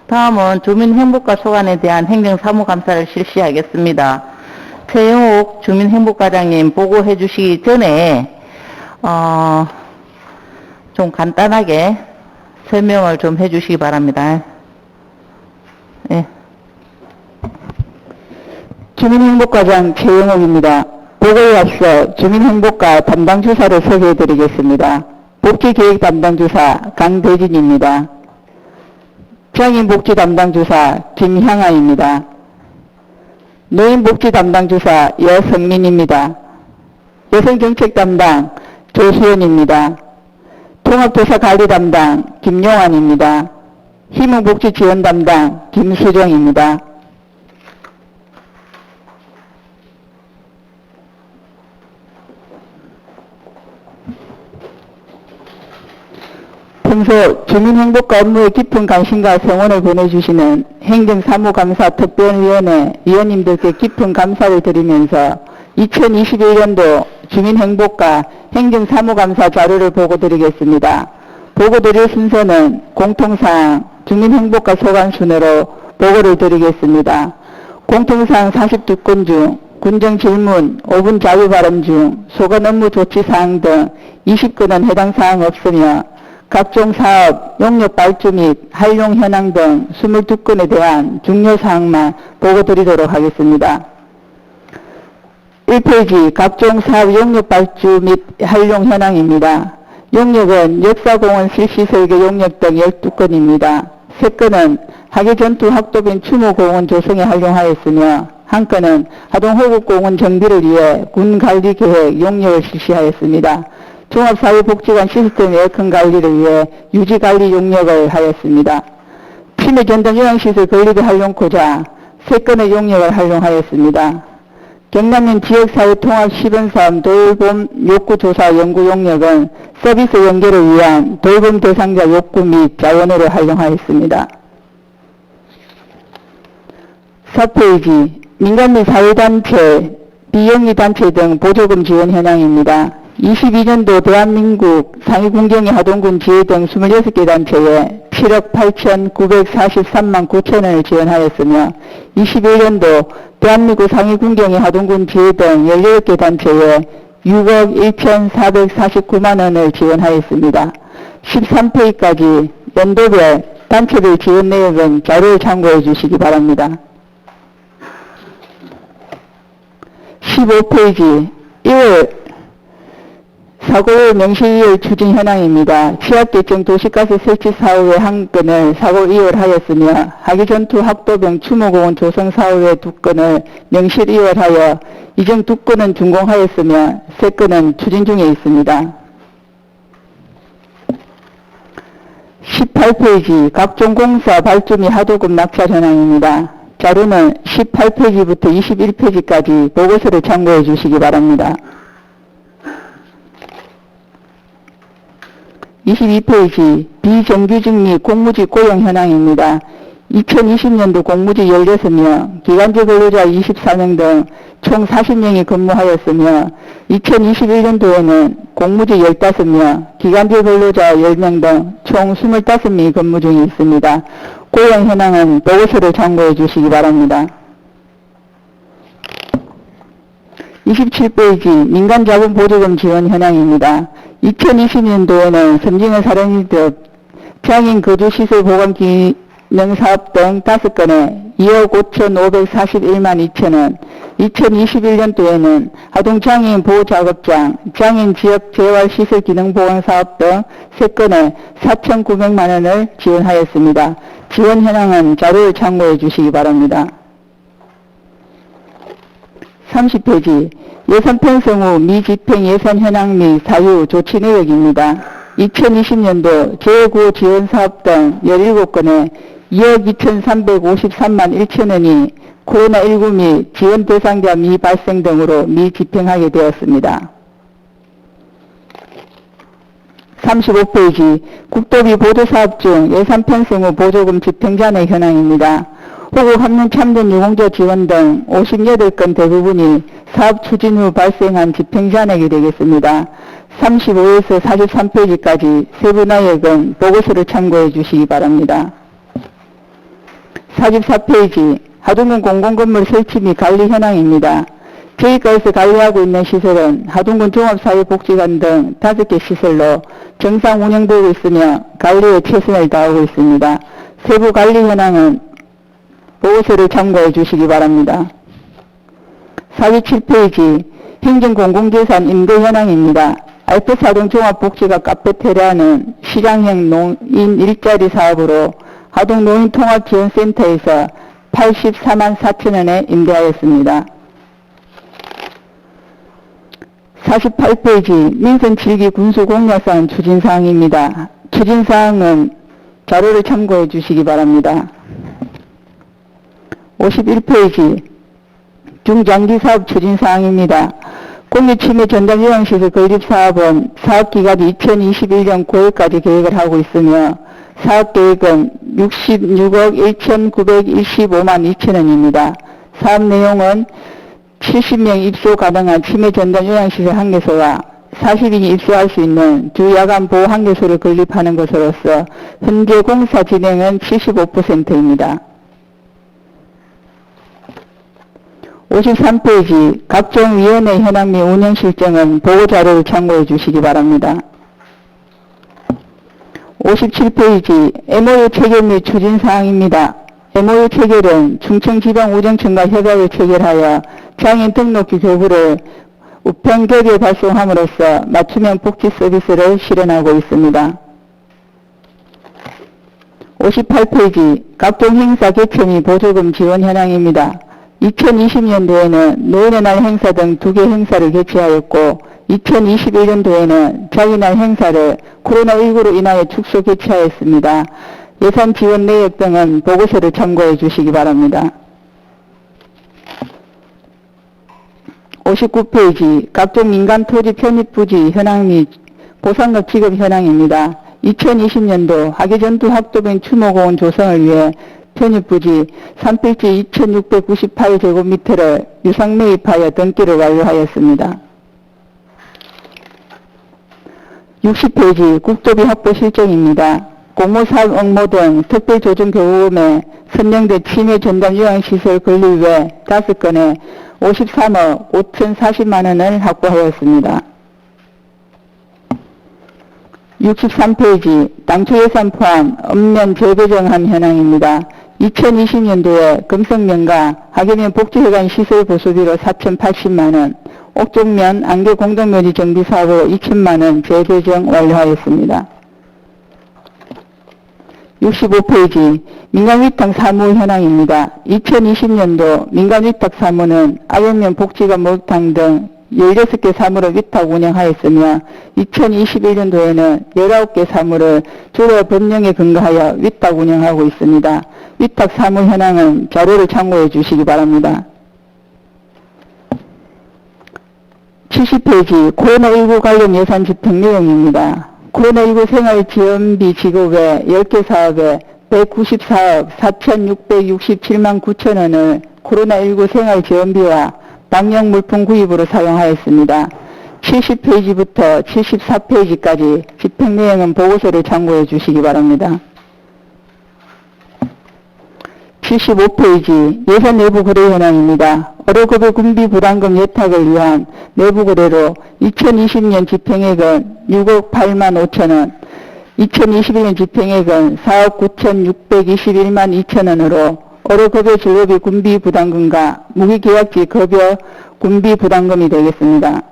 다음은 주민행복과 소관에 대한 행정사무감사를 실시하겠습니다. 최영욱 주민행복과장님 보고해 주시기 전에 좀 간단하게 설명을 좀 해 주시기 바랍니다. 네. 주민행복과장 최영욱입니다. 보고에 앞서 주민행복과 담당주사를 소개해 드리겠습니다. 복지계획 담당주사 강대진입니다. 장애인복지 담당주사 김향아입니다. 노인복지 담당주사 여성민입니다. 여성정책 담당 조수연입니다. 통합도사 관리 담당 김용환입니다. 희망복지 지원 담당 김수정입니다. 평소 주민행복과 업무에 깊은 관심과 성원을 보내주시는 행정사무감사 특별위원회 위원님들께 깊은 감사를 드리면서 2021년도 주민행복과 행정사무감사 자료를 보고드리겠습니다. 보고드릴 순서는 공통사항, 주민행복과 소관 순으로 보고를 드리겠습니다. 공통사항 42건 중 군정질문, 5분 자유발언 중 소관 업무 조치사항 등 20건은 해당 사항 없으며 각종 사업, 용역 발주 및 활용 현황 등 22건에 대한 중요 사항만 보고드리도록 하겠습니다. 1페이지 각종 사업 용역 발주 및 활용 현황입니다. 용역은 역사공원 실시 설계 용역 등 12건입니다. 3건은 하계전투 학도변 추모공원 조성에 활용하였으며 1건은 하동호국공원 정비를 위해 군관리계획 용역을 실시하였습니다. 종합사회복지관 시스템 에어컨 관리를 위해 유지관리 용역을 하였습니다. 치매 전담 요양시설 건립에 활용코자 3건의 용역을 활용하였습니다. 경남면 지역사회 통합 시범사업 돌봄 욕구조사 연구 용역은 서비스 연계를 위한 돌봄 대상자 욕구 및 자원으로 활용하였습니다. 4페이지 민간 및 사회단체, 비영리단체 등 보조금 지원 현황입니다. 22년도 대한민국 상위군경의 하동군 지회 등 26개 단체에 7억 8,943만 9천원을 지원하였으며 21년도 대한민국 상위군경의 하동군 지회 등 18개 단체에 6억 1,449만원을 지원하였습니다. 13페이지까지 연도별 단체별 지원 내역은 자료를 참고해 주시기 바랍니다. 15페이지 1월 사고의 명시이월 추진 현황입니다. 취약계층 도시가스 설치 사업의 1건을 사고 이월하였으며 하계전투 학도병 추모공원 조성 사업의 2건을 명실 이월하여 이중 2건은 준공하였으며 3건은 추진 중에 있습니다. 18페이지 각종 공사 발주 및 하도급 낙찰 현황입니다. 자료는 18페이지부터 21페이지까지 보고서를 참고해 주시기 바랍니다. 22페이지 비정규직 및 공무직 고용 현황입니다. 2020년도 공무직 16명, 기간제 근로자 24명 등 총 40명이 근무하였으며 2021년도에는 공무직 15명, 기간제 근로자 10명 등 총 25명이 근무 중에 있습니다. 고용 현황은 보고서를 참고해 주시기 바랍니다. 27페이지 민간자본보조금 지원 현황입니다. 2020년도에는 섬진의 사령일득, 장애인 거주시설 보강 기능사업 등 5건에 2억 5,541만 2천원, 2021년도에는 하동장애인 보호작업장, 장애인 지역 재활시설 기능보강사업 등 3건에 4,900만원을 지원하였습니다. 지원 현황은 자료를 참고해 주시기 바랍니다. 30페이지 예산 편성 후 미집행 예산 현황 및 사유 조치 내역입니다. 2020년도 제9 지원사업 등 17건에 2억 2,353만 1천원이 코로나19 및 지원 대상자 미발생 등으로 미집행하게 되었습니다. 35페이지 국도비 보조사업 중 예산 편성 후 보조금 집행 잔액 현황입니다. 호국 합류 참전 유공자 지원 등 58건 대부분이 사업 추진 후 발생한 집행 잔액이 되겠습니다. 35에서 43페이지까지 세부 내역은 보고서를 참고해 주시기 바랍니다. 44페이지 하동군 공공건물 설치 및 관리 현황입니다. 저희가에서 관리하고 있는 시설은 하동군 종합사회복지관 등 5개 시설로 정상 운영되고 있으며 관리에 최선을 다하고 있습니다. 세부 관리 현황은 보고서를 참고해 주시기 바랍니다. 47페이지 행정공공재산 임대 현황입니다. 알프사동 종합복지관 카페테리아는 시장형 노인 일자리 사업으로 하동 노인통합지원센터에서 84만 4천원에 임대하였습니다. 48페이지 민선 7기 군수공약상 추진사항입니다. 추진사항은 자료를 참고해 주시기 바랍니다. 51페이지 중장기사업 추진사항입니다. 공유침해 전담요양시설 건립사업은 사업기간이 2021년 9월까지 계획을 하고 있으며 사업계획은 66억 1,915만 2천원입니다. 사업 내용은 70명 입소 가능한 치매 전담 요양시설 한 개소와 40인이 입소할 수 있는 주야간 보호 한 개소를 건립하는 것으로서 현재 공사 진행은 75%입니다. 53페이지 각종 위원회 현황 및 운영 실정은 보고자료를 참고해 주시기 바랍니다. 57페이지 MOU 체결 및 추진사항입니다. MOU 체결은 충청지방우정청과 협약을 체결하여 장애인 등록기 교부를 우편격에 발송함으로써 맞춤형 복지 서비스를 실현하고 있습니다. 58페이지 각종 행사 개최 및 보조금 지원 현황입니다. 2020년도에는 노인의 날 행사 등 2개 행사를 개최하였고 2021년도에는 자기날 행사를 코로나19로 인하여 축소 개최하였습니다. 예산 지원 내역 등은 보고서를 참고해 주시기 바랍니다. 59페이지 각종 민간 토지 편입 부지 현황 및 보상금 지급 현황입니다. 2020년도 하계전투 학도병 추모공원 조성을 위해 편입부지 3필지 2698제곱미터를 유상 매입하여 등기를 완료하였습니다. 60페이지 국토비 확보 실정입니다. 공모사업 응모 등 특별조정교부금에 선정된 치매 전담 요양시설 건립 외 5건에 53억 5,040만원을 확보하였습니다. 63페이지 당초 예산 포함 엄면 재배정한 현황입니다. 2020년도에 금성면과 하계면 복지회관 시설 보수비로 4,080만원, 옥종면 안개 공동묘지 정비 사업으로 2천만원 재배정 완료하였습니다. 65페이지 민간위탁 사무 현황입니다. 2020년도 민간위탁 사무는 아동면 복지관 목욕탕 등 16개 사무를 위탁 운영하였으며 2021년도에는 19개 사무를 주로 법령에 근거하여 위탁 운영하고 있습니다. 위탁 사무 현황은 자료를 참고해 주시기 바랍니다. 70페이지 코로나19 관련 예산 집행 내용입니다. 코로나19 생활지원비 지급 외 10개 사업에 194억 4,667만 9천원을 코로나19 생활지원비와 방역 물품 구입으로 사용하였습니다. 70페이지부터 74페이지까지 집행 내용은 보고서를 참고해 주시기 바랍니다. 75페이지 예산 내부 거래 현황입니다. 의료급여 군비 부담금 예탁을 위한 내부 거래로 2020년 집행액은 6억 8만 5천원, 2021년 집행액은 4억 9,621만 2천원으로 의료급여 진료비 군비 부담금과 무기계약직 급여 군비 부담금이 되겠습니다.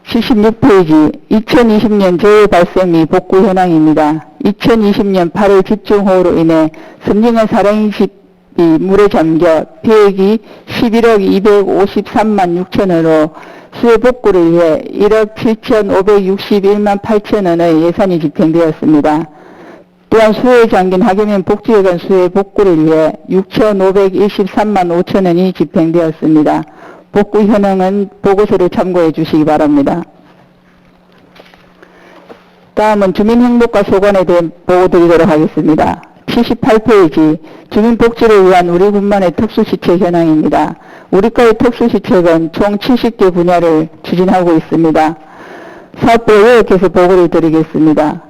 76페이지 2020년 재해 발생 및 복구 현황입니다. 2020년 8월 집중호우로 인해 선릉의 사랑식이 물에 잠겨 피해액이 11억 253만 6천원으로 수해 복구를 위해 1억 7,561만 8천원의 예산이 집행되었습니다. 또한 수해에 잠긴 하계면 복지회관 수해 복구를 위해 6,523만 5천원이 집행되었습니다. 복구 현황은 보고서를 참고해 주시기 바랍니다. 다음은 주민행복과 소관에 대해 보고 드리도록 하겠습니다. 78페이지 주민복지를 위한 우리 군만의 특수시책 현황입니다. 우리과의 특수시책은 총 70개 분야를 추진하고 있습니다. 사업부에 요약해서 보고를 드리겠습니다.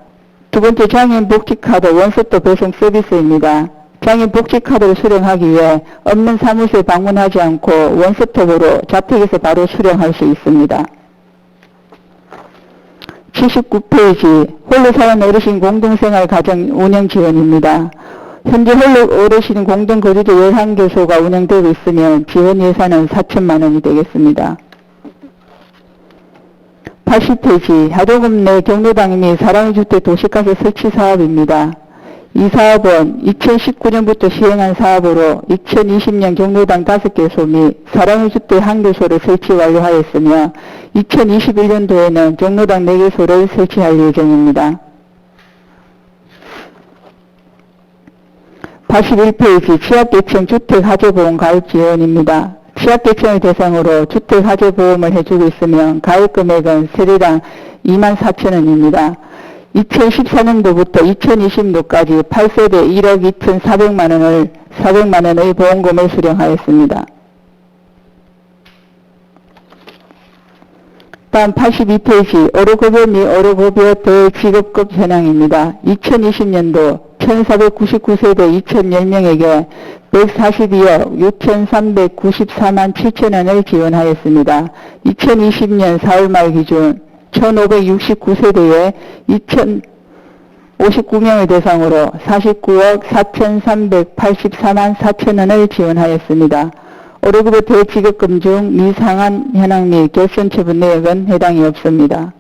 두 번째 장애인 복지카드 원스톱 배송 서비스입니다. 장애인 복지카드를 수령하기 위해 없는 사무소에 방문하지 않고 원스톱으로 자택에서 바로 수령할 수 있습니다. 79페이지 홀로 사는 어르신 공동생활 가정 운영 지원입니다. 현재 홀로 어르신 공동거주자 11개소가 운영되고 있으면 지원 예산은 4천만 원이 되겠습니다. 80페이지 하동읍 내 경로당 및 사랑의 주택 도시가스 설치 사업입니다. 이 사업은 2019년부터 시행한 사업으로 2020년 경로당 5개소 및 사랑의 주택 1개소를 설치 완료하였으며 2021년도에는 경로당 4개소를 설치할 예정입니다. 81페이지 취약계층 주택하자보험 가입 지원입니다. 취약계층을 대상으로 주택하자보험을 해주고 있으면 가입 금액은 세대당 24,000원입니다. 2014년도부터 2020년도까지 8세대 1억 2,400만 원의 보험금을 수령하였습니다. 다음 82페이지 어르급여 및 어르급여 대지급급 현황입니다. 2020년도 1,499세대 2,010명에게 142억 6,394만 7천원을 지원하였습니다. 2020년 4월 말 기준 1,569세대에 2,059명을 대상으로 49억 4,384만 4천원을 지원하였습니다. 어르급여 대지급금 중 미상한 현황 및 결선 처분 내역은 해당이 없습니다.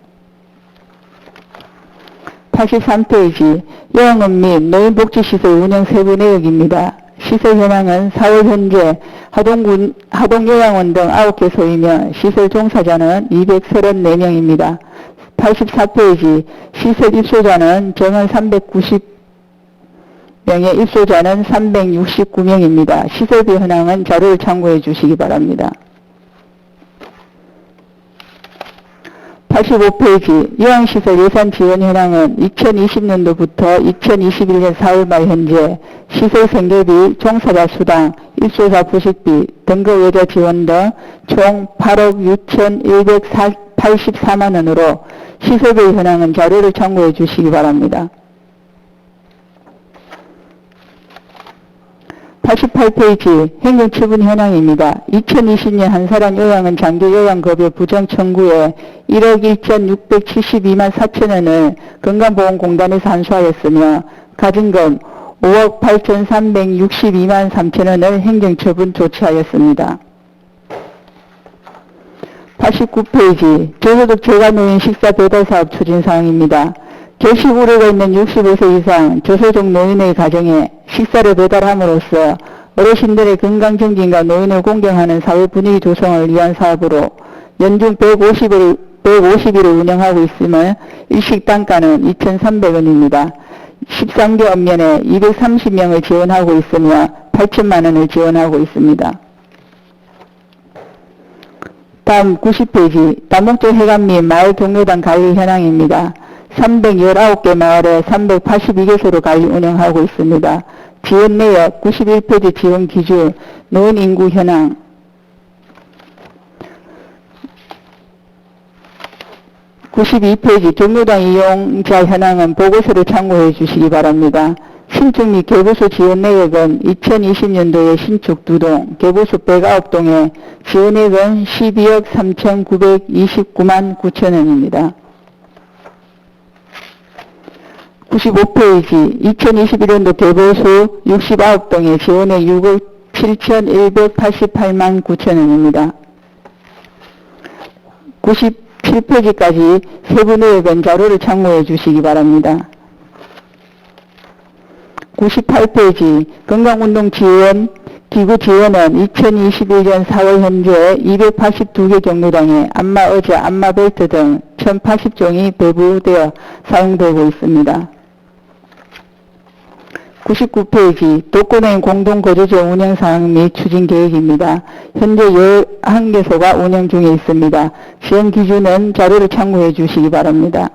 83페이지 요양원 및 노인복지시설 운영 세부 내역입니다. 시설 현황은 4월 현재 하동요양원 등 9개소이며 시설 종사자는 234명입니다. 84페이지 시설 입소자는 정원 390명에 입소자는 369명입니다. 시설비 현황은 자료를 참고해 주시기 바랍니다. 85페이지 요양시설 예산 지원 현황은 2020년도부터 2021년 4월 말 현재 시설 생계비, 종사자 수당, 입소자 부식비, 등급 외자 지원 등 총 8억 6,184만 원으로 시설비 현황은 자료를 참고해 주시기 바랍니다. 88페이지 행정처분 현황입니다. 2020년 한사람 요양은 장기 요양급여 부정 청구에 1억 1,672만 4천원을 건강보험공단에서 환수하였으며 가진금 5억 8,362만 3천원을 행정처분 조치하였습니다. 89페이지 저소득 재가노인 식사 배달사업 추진사항입니다. 결식 우려가 있는 65세 이상 저소득 노인의 가정에 식사를 배달함으로써 어르신들의 건강증진과 노인을 공경하는 사회 분위기 조성을 위한 사업으로 연중 150일을 운영하고 있으며 일식 단가는 2,300원입니다. 13개 업면에 230명을 지원하고 있으며 8천만 원을 지원하고 있습니다. 다음 90페이지 다목적 회관 및 마을 경로당 관리 현황입니다. 319개 마을에 382개소로 관리 운영하고 있습니다. 지원 내역 91페이지 지원 기준 노인 인구 현황 92페이지 경로당 이용자 현황은 보고서를 참고해 주시기 바랍니다. 신축 및 개보수 지원 내역은 2020년도에 신축 2동, 개보수 109동에 지원액은 12억 3,929만 9천원입니다. 95페이지 2021년도 개보수 69동에 지원액 6억 7,188만 9천원입니다. 97페이지까지 세부 내역은 자료를 참고해 주시기 바랍니다. 98페이지 건강운동 지원 기구 지원은 2021년 4월 현재 282개 경로당에 안마 의자, 안마 벨트 등 1,080종이 배부되어 사용되고 있습니다. 99페이지 독거노인 공동거주지 운영사항 및 추진계획입니다. 현재 11개소가 운영 중에 있습니다. 지원 기준은 자료를 참고해 주시기 바랍니다.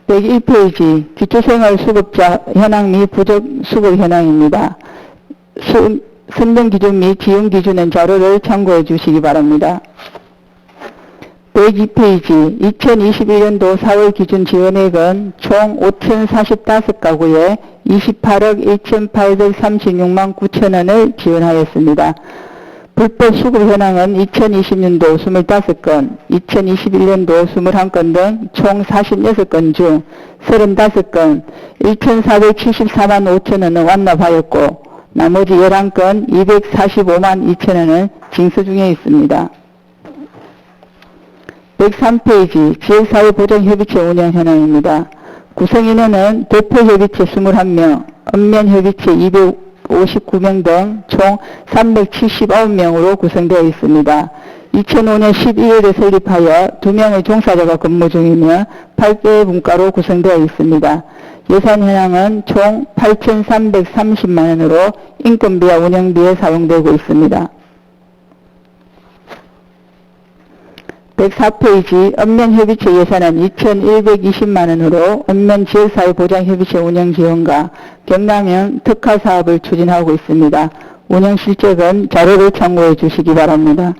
101페이지 기초생활수급자 현황 및 부적수급 현황입니다. 선정 기준 및 지원 기준은 자료를 참고해 주시기 바랍니다. 102페이지 2021년도 4월 기준 지원액은 총 5,045가구에 28억 1,836만 9천원을 지원하였습니다. 불법 수급 현황은 2020년도 25건, 2021년도 21건 등 총 46건 중 35건 1,474만 5천원은 완납하였고 나머지 11건 245만 2천원은 징수 중에 있습니다. 103페이지 지역사회보장협의체 운영 현황입니다. 구성인원은 대표협의체 21명, 읍면협의체 259명 등 총 379명으로 구성되어 있습니다. 2005년 12월에 설립하여 2명의 종사자가 근무 중이며 8개의 분과로 구성되어 있습니다. 예산 현황은 총 8,330만원으로 인건비와 운영비에 사용되고 있습니다. 104페이지 읍면협의체 예산은 2,120만원으로 읍면지역사회보장협의체 운영지원과 경남형 특화사업을 추진하고 있습니다. 운영 실적은 자료를 참고해 주시기 바랍니다.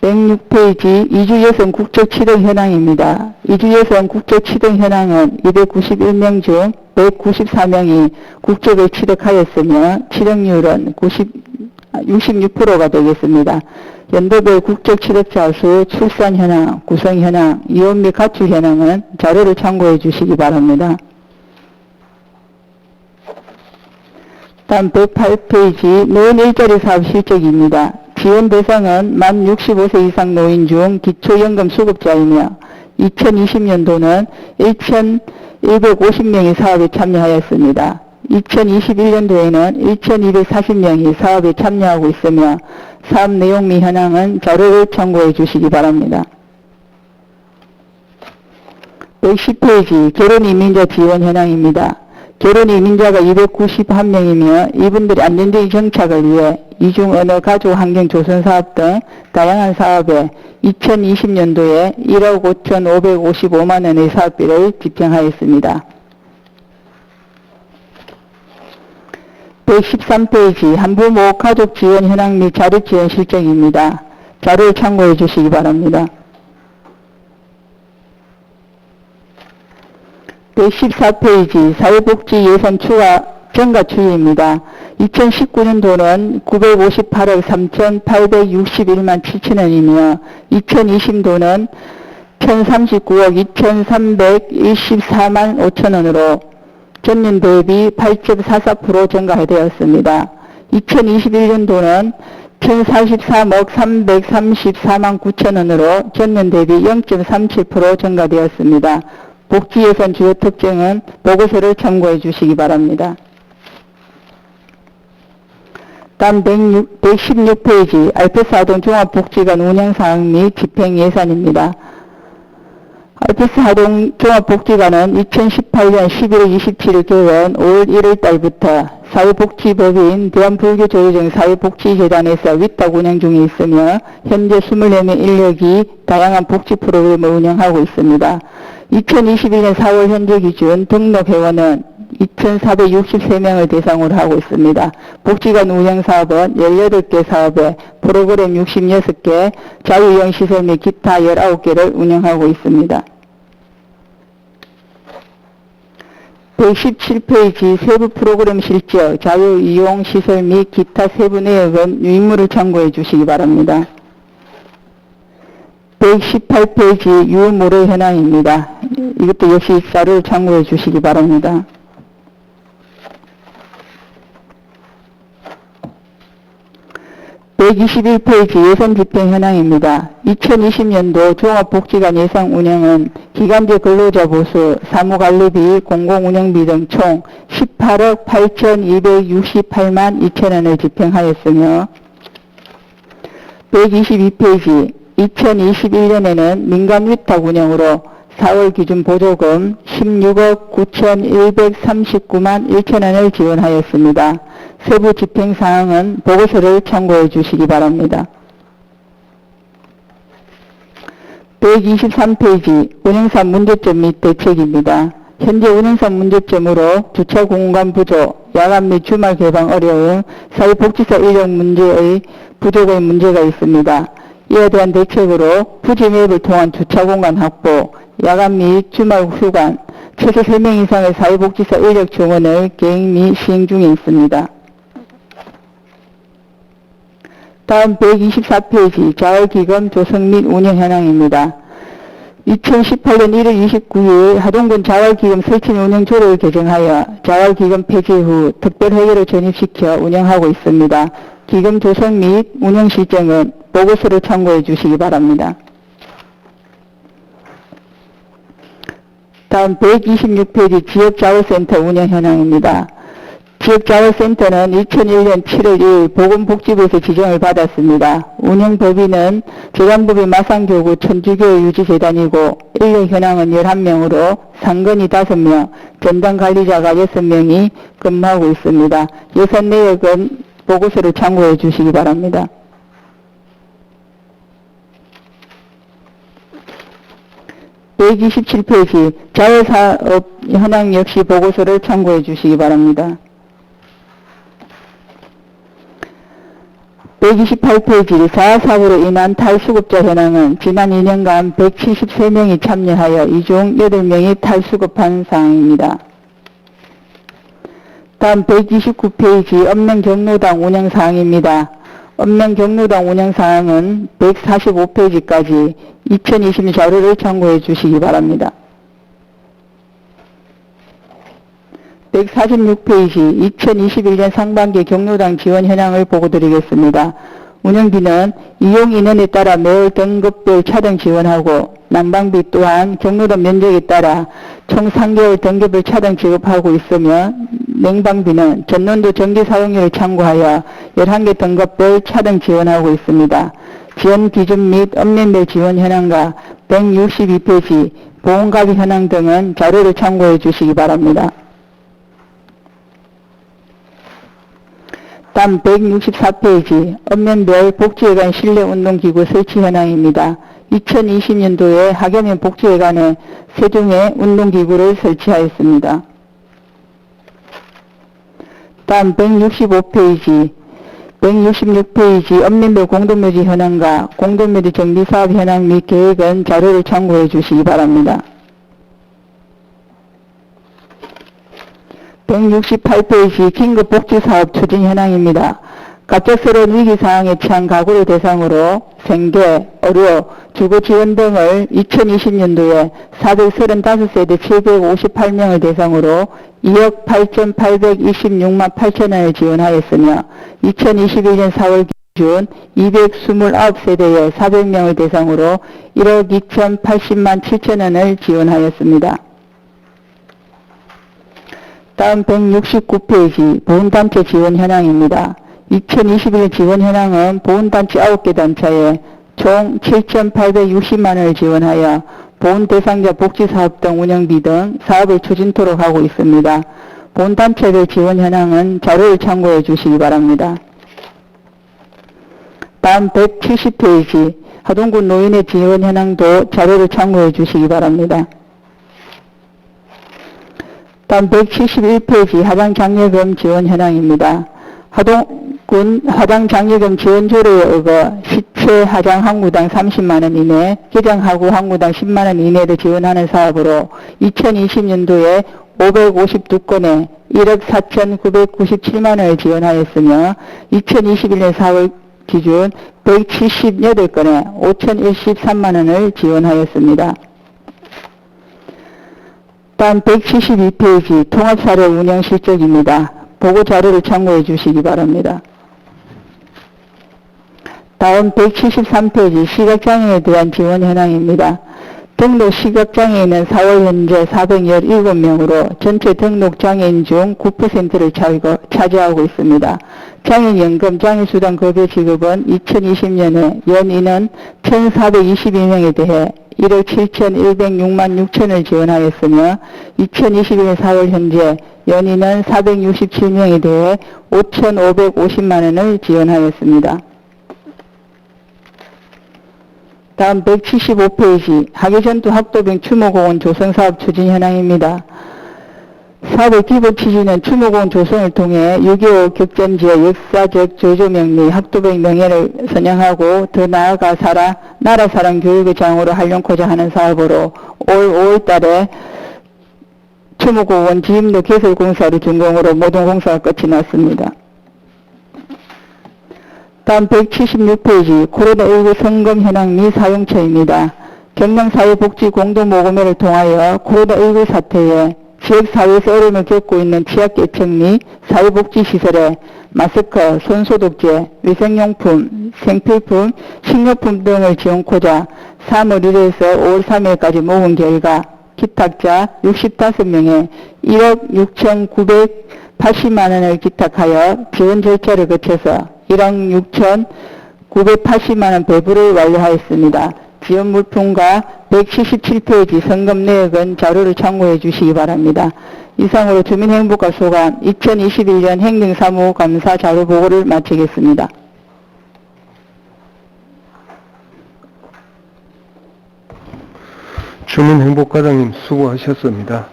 106페이지 이주여성 국적 취득 현황입니다. 이주여성 국적 취득 현황은 291명 중 194명이 국적을 취득하였으며 취득률은 66%가 되겠습니다. 연도별 국적 취득자 수, 출산 현황, 구성 현황, 이혼 및 가출 현황은 자료를 참고해 주시기 바랍니다. 다음 108페이지 노인 일자리 사업 실적입니다. 지원 대상은 만 65세 이상 노인 중 기초연금 수급자이며 2020년도는 1,150명이 사업에 참여하였습니다. 2021년도에는 1,240명이 사업에 참여하고 있으며 사업 내용 및 현황은 자료를 참고해 주시기 바랍니다. 110페이지 결혼 이민자 지원 현황입니다. 결혼 이민자가 291명이며 이분들이 안정적인 정착을 위해 이중 언어 가족 환경 조성 사업 등 다양한 사업에 2020년도에 1억 5,555만 원의 사업비를 집행하였습니다. 113페이지 한부모 가족 지원 현황 및 자료 지원 실정입니다. 자료를 참고해 주시기 바랍니다. 114페이지 사회복지 예산 추가 증가 추이입니다. 2019년도는 958억 3,861만 7천원이며 2020년도는 1,039억 2,314만 5천원으로 전년 대비 8.44% 증가되었습니다. 2021년도는 1,043억 334만 9천원으로 전년 대비 0.37% 증가되었습니다. 복지예산 주요 특징은 보고서를 참고해 주시기 바랍니다. 다음 116페이지 알프스 아동 종합복지관 운영사항 및 집행예산입니다. 알프스 아동 종합복지관은 2018년 11월 27일 개원 5월 1일 달부터 사회복지법인 대한불교조례정 사회복지재단에서 위탁 운영 중에 있으며 현재 24명 인력이 다양한 복지 프로그램을 운영하고 있습니다. 2021년 4월 현재 기준 등록 회원은 2,463명을 대상으로 하고 있습니다. 복지관 운영사업은 18개 사업에 프로그램 66개, 자유이용 시설 및 기타 19개를 운영하고 있습니다. 117페이지 세부 프로그램 실적, 자유이용 시설 및 기타 세부 내역은 유인물을 참고해 주시기 바랍니다. 118페이지 유무료 현황입니다. 이것도 역시 자료를 참고해 주시기 바랍니다. 121페이지 예산 집행 현황입니다. 2020년도 종합복지관 예산 운영은 기간제 근로자 보수, 사무관리비, 공공운영비 등 총 18억 8,268만 2천원을 집행하였으며 122페이지 2021년에는 민간위탁 운영으로 4월 기준 보조금 16억 9,139만 1천원을 지원하였습니다. 세부 집행사항은 보고서를 참고해 주시기 바랍니다. 123페이지 운영사 문제점 및 대책입니다. 현재 운영사 문제점으로 주차 공간 부족, 야간 및 주말 개방 어려움, 사회복지사 인력 문제의 부족의 문제가 있습니다. 이에 대한 대책으로 부지 매입을 통한 주차공간 확보, 야간 및 주말 휴관, 최소 3명 이상의 사회복지사 인력 증원을 계획 및 시행 중에 있습니다. 다음 124페이지 자활기금 조성 및 운영 현황입니다. 2018년 1월 29일 하동군 자활기금 설치 운영 조례를 개정하여 자활기금 폐지 후 특별회계로 전입시켜 운영하고 있습니다. 기금 조성 및 운영 실정은 보고서를 참고해 주시기 바랍니다. 다음 126페이지 지역자활센터 운영 현황입니다. 지역자활센터는 2001년 7월 2일 보건복지부에서 지정을 받았습니다. 운영법인은 재단법인 마산교구 천주교회 유지재단이고 인력 현황은 11명으로 상근이 5명, 전담관리자가 6명이 근무하고 있습니다. 예산 내역은 보고서를 참고해 주시기 바랍니다. (127페이지) 자활사업 현황 역시 보고서를 참고해 주시기 바랍니다. 128페이지 자활사업으로 인한 탈수급자 현황은 지난 2년간 173명이 참여하여 이 중 8명이 탈수급한 상황입니다. 다음 129페이지 읍면경로당 운영사항입니다. 읍면경로당 운영사항은 145페이지까지 2020년 자료를 참고해 주시기 바랍니다. 146페이지 2021년 상반기 경로당 지원 현황을 보고드리겠습니다. 운영비는 이용 인원에 따라 매월 등급별 차등 지원하고 난방비 또한 경로당 면적에 따라 총 3개월 등급별 차등 지급하고 있으며 냉방비는 전년도 전기 사용률을 참고하여 11개 등급별 차등 지원하고 있습니다. 지원 기준 및 읍면별 지원 현황과 162페이지 보험가비 현황 등은 자료를 참고해 주시기 바랍니다. 다음 164페이지 읍면별 복지회관 실내운동기구 설치 현황입니다. 2020년도에 하계면 복지회관에 세종에 운동기구를 설치하였습니다. 다음 165페이지 166페이지 읍면별 공동묘지 현황과 공동묘지 정비사업 현황 및 계획은 자료를 참고해 주시기 바랍니다. 168페이지 긴급복지사업 추진 현황입니다. 갑작스러운 위기상황에 처한 가구를 대상으로 생계, 의료, 주거지원 등을 2020년도에 435세대 758명을 대상으로 2억 8,826만 8천원을 지원하였으며 2021년 4월 기준 229세대의 400명을 대상으로 1억 2,080만 7천원을 지원하였습니다. 다음 169페이지 보훈단체 지원 현황입니다. 2021년 지원 현황은 보훈단체 9개 단체에 총 7,860만원을 지원하여 보훈대상자 복지사업 등 운영비 등 사업을 추진토록 하고 있습니다. 보훈단체별 지원 현황은 자료를 참고해 주시기 바랍니다. 다음 170페이지 하동군 노인의 지원 현황도 자료를 참고해 주시기 바랍니다. 다음 171페이지 하장장려금 지원 현황입니다. 하동군 하장장려금 지원조례에 의거 시체 하장 항구당 30만원 이내, 개장하구 항구당 10만원 이내를 지원하는 사업으로 2020년도에 552건에 1억 4,997만원을 지원하였으며 2021년 4월 기준 178건에 5,013만원을 지원하였습니다. 다음 172페이지 통합사료 운영 실적입니다. 보고 자료를 참고해 주시기 바랍니다. 다음 173페이지 시각장애에 대한 지원 현황입니다. 등록 시각장애인은 4월 현재 417명으로 전체 등록 장애인 중 9%를 차지하고 있습니다. 장애인연금, 장애수당 급여 지급은 2020년에 연인은 1,422명에 대해 1억 7,106만 6천을 지원하였으며 2021년 4월 현재 연인은 467명에 대해 5,550만원을 지원하였습니다. 다음 175페이지 하계전투 학도병 추모공원 조성사업 추진 현황입니다. 사업의 기본 취지는 추모공 조성을 통해 6.25 격전지의 역사적 조조명 및 학도백 명예를 선양하고 더 나아가 나라 사랑 교육의 장으로 활용코자 하는 사업으로 올 5월 달에 추모공원 지임로 개설공사를 준공으로 모든 공사가 끝이 났습니다. 다음 176페이지 코로나19 성금 현황 및 사용처입니다. 경남사회복지공동모금회를 통하여 코로나19 사태에 지역사회에서 어려움을 겪고 있는 취약계층 및 사회복지시설에 마스크, 손소독제, 위생용품, 생필품, 식료품 등을 지원코자 3월 1일에서 5월 3일까지 모은 결과 기탁자 65명에 1억 6,980만 원을 기탁하여 지원 절차를 거쳐서 1억 6,980만 원 배부를 완료하였습니다. 지원 물품과 177페이지 성금 내역은 자료를 참고해 주시기 바랍니다. 이상으로 주민행복과 소관 2021년 행정사무감사 자료보고를 마치겠습니다. 주민행복과장님 수고하셨습니다.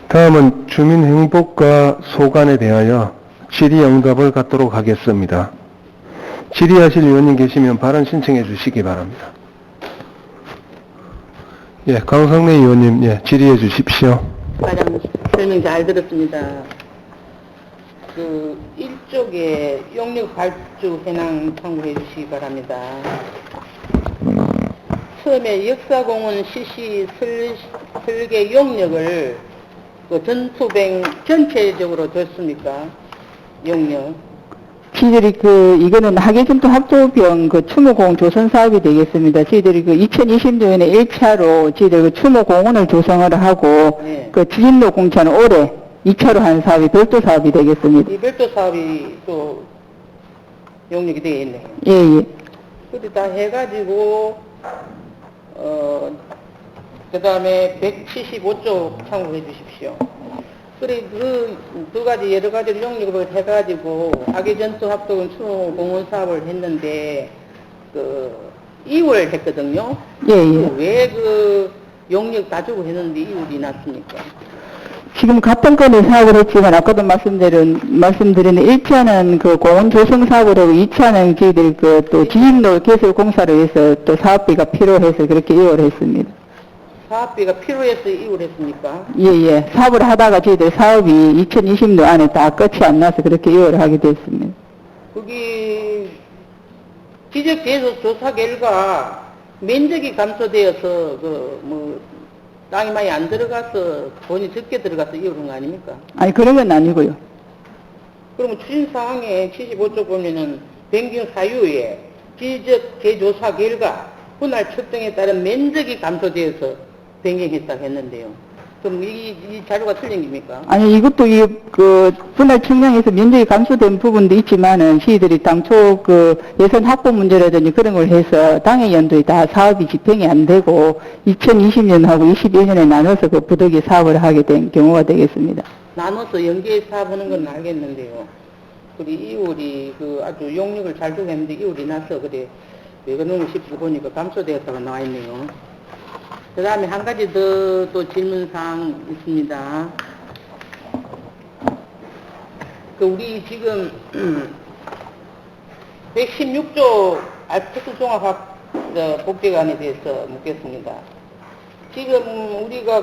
다음은 주민행복과 소관에 대하여 질의응답을 갖도록 하겠습니다. 질의하실 의원님 계시면 발언 신청해 주시기 바랍니다. 예, 강성래 의원님, 예, 질의해 주십시오. 과장 설명 잘 들었습니다. 일쪽에 용역 발주 현황 참고해 주시기 바랍니다. 처음에 역사공원 실시 설계 용역을 전투뱅 전체적으로 줬습니까? 용역. 저희들이 이거는 학예전투 학도병 추모공 조성 사업이 되겠습니다. 저희들이 2020년에 1차로 저희들 추모공원을 조성을 하고 네. 지진로 공차는 올해 2차로 하는 사업이 별도 사업이 되겠습니다. 이 별도 사업이 또 용역이 되겠네요. 예, 예. 그렇게 다 해가지고 그 다음에 175쪽 참고해 주십시오. 그래 두 가지 여러 가지 용역을 해가지고 학예전투 합동은 추모공원 사업을 했는데 2월 했거든요. 예, 예. 왜 용역 다 주고 했는데 2월이 났습니까? 지금 같은 건에 사업을 했지만 아까도 말씀드린 1차는 공원 조성 사업을 하고 2차는 저희들 또 지진로 개설 공사를 해서 또 사업비가 필요해서 그렇게 이용을 했습니다. 사업비가 필요해서 2월 했습니까? 예, 예. 사업을 하다가 저희들 사업이 2020년 안에 다 끝이 안 나서 그렇게 이용을 하게 됐습니다. 거기 지적 조사 결과 면적이 감소되어서 땅이 많이 안 들어가서 돈이 적게 들어가서 이러는 거 아닙니까? 아니, 그런 건 아니고요. 그러면 추진사항에 75쪽 보면은 변경 사유에 지적 재조사 결과 분할 측정에 따른 면적이 감소되어서 변경했다고 했는데요. 그럼 이 자료가 틀린 겁니까? 아니, 이것도 분할 측량에서 면적이 감소된 부분도 있지만은 저희들이 당초 예산 확보 문제라든지 그런 걸 해서 당해 연도에 다 사업이 집행이 안 되고 2020년하고 21년에 나눠서 부득이 사업을 하게 된 경우가 되겠습니다. 나눠서 연계 사업하는 건 알겠는데요. 그리고 2월이 아주 용역을 잘 두고 했는데 2월이 나서 그래 왜 그런가 싶어 보니까 감소되었다고 나와 있네요. 그 다음에 한 가지 더 또 질문사항 있습니다. 우리 지금 116조 알프스 종합복지관에 대해서 묻겠습니다. 지금 우리가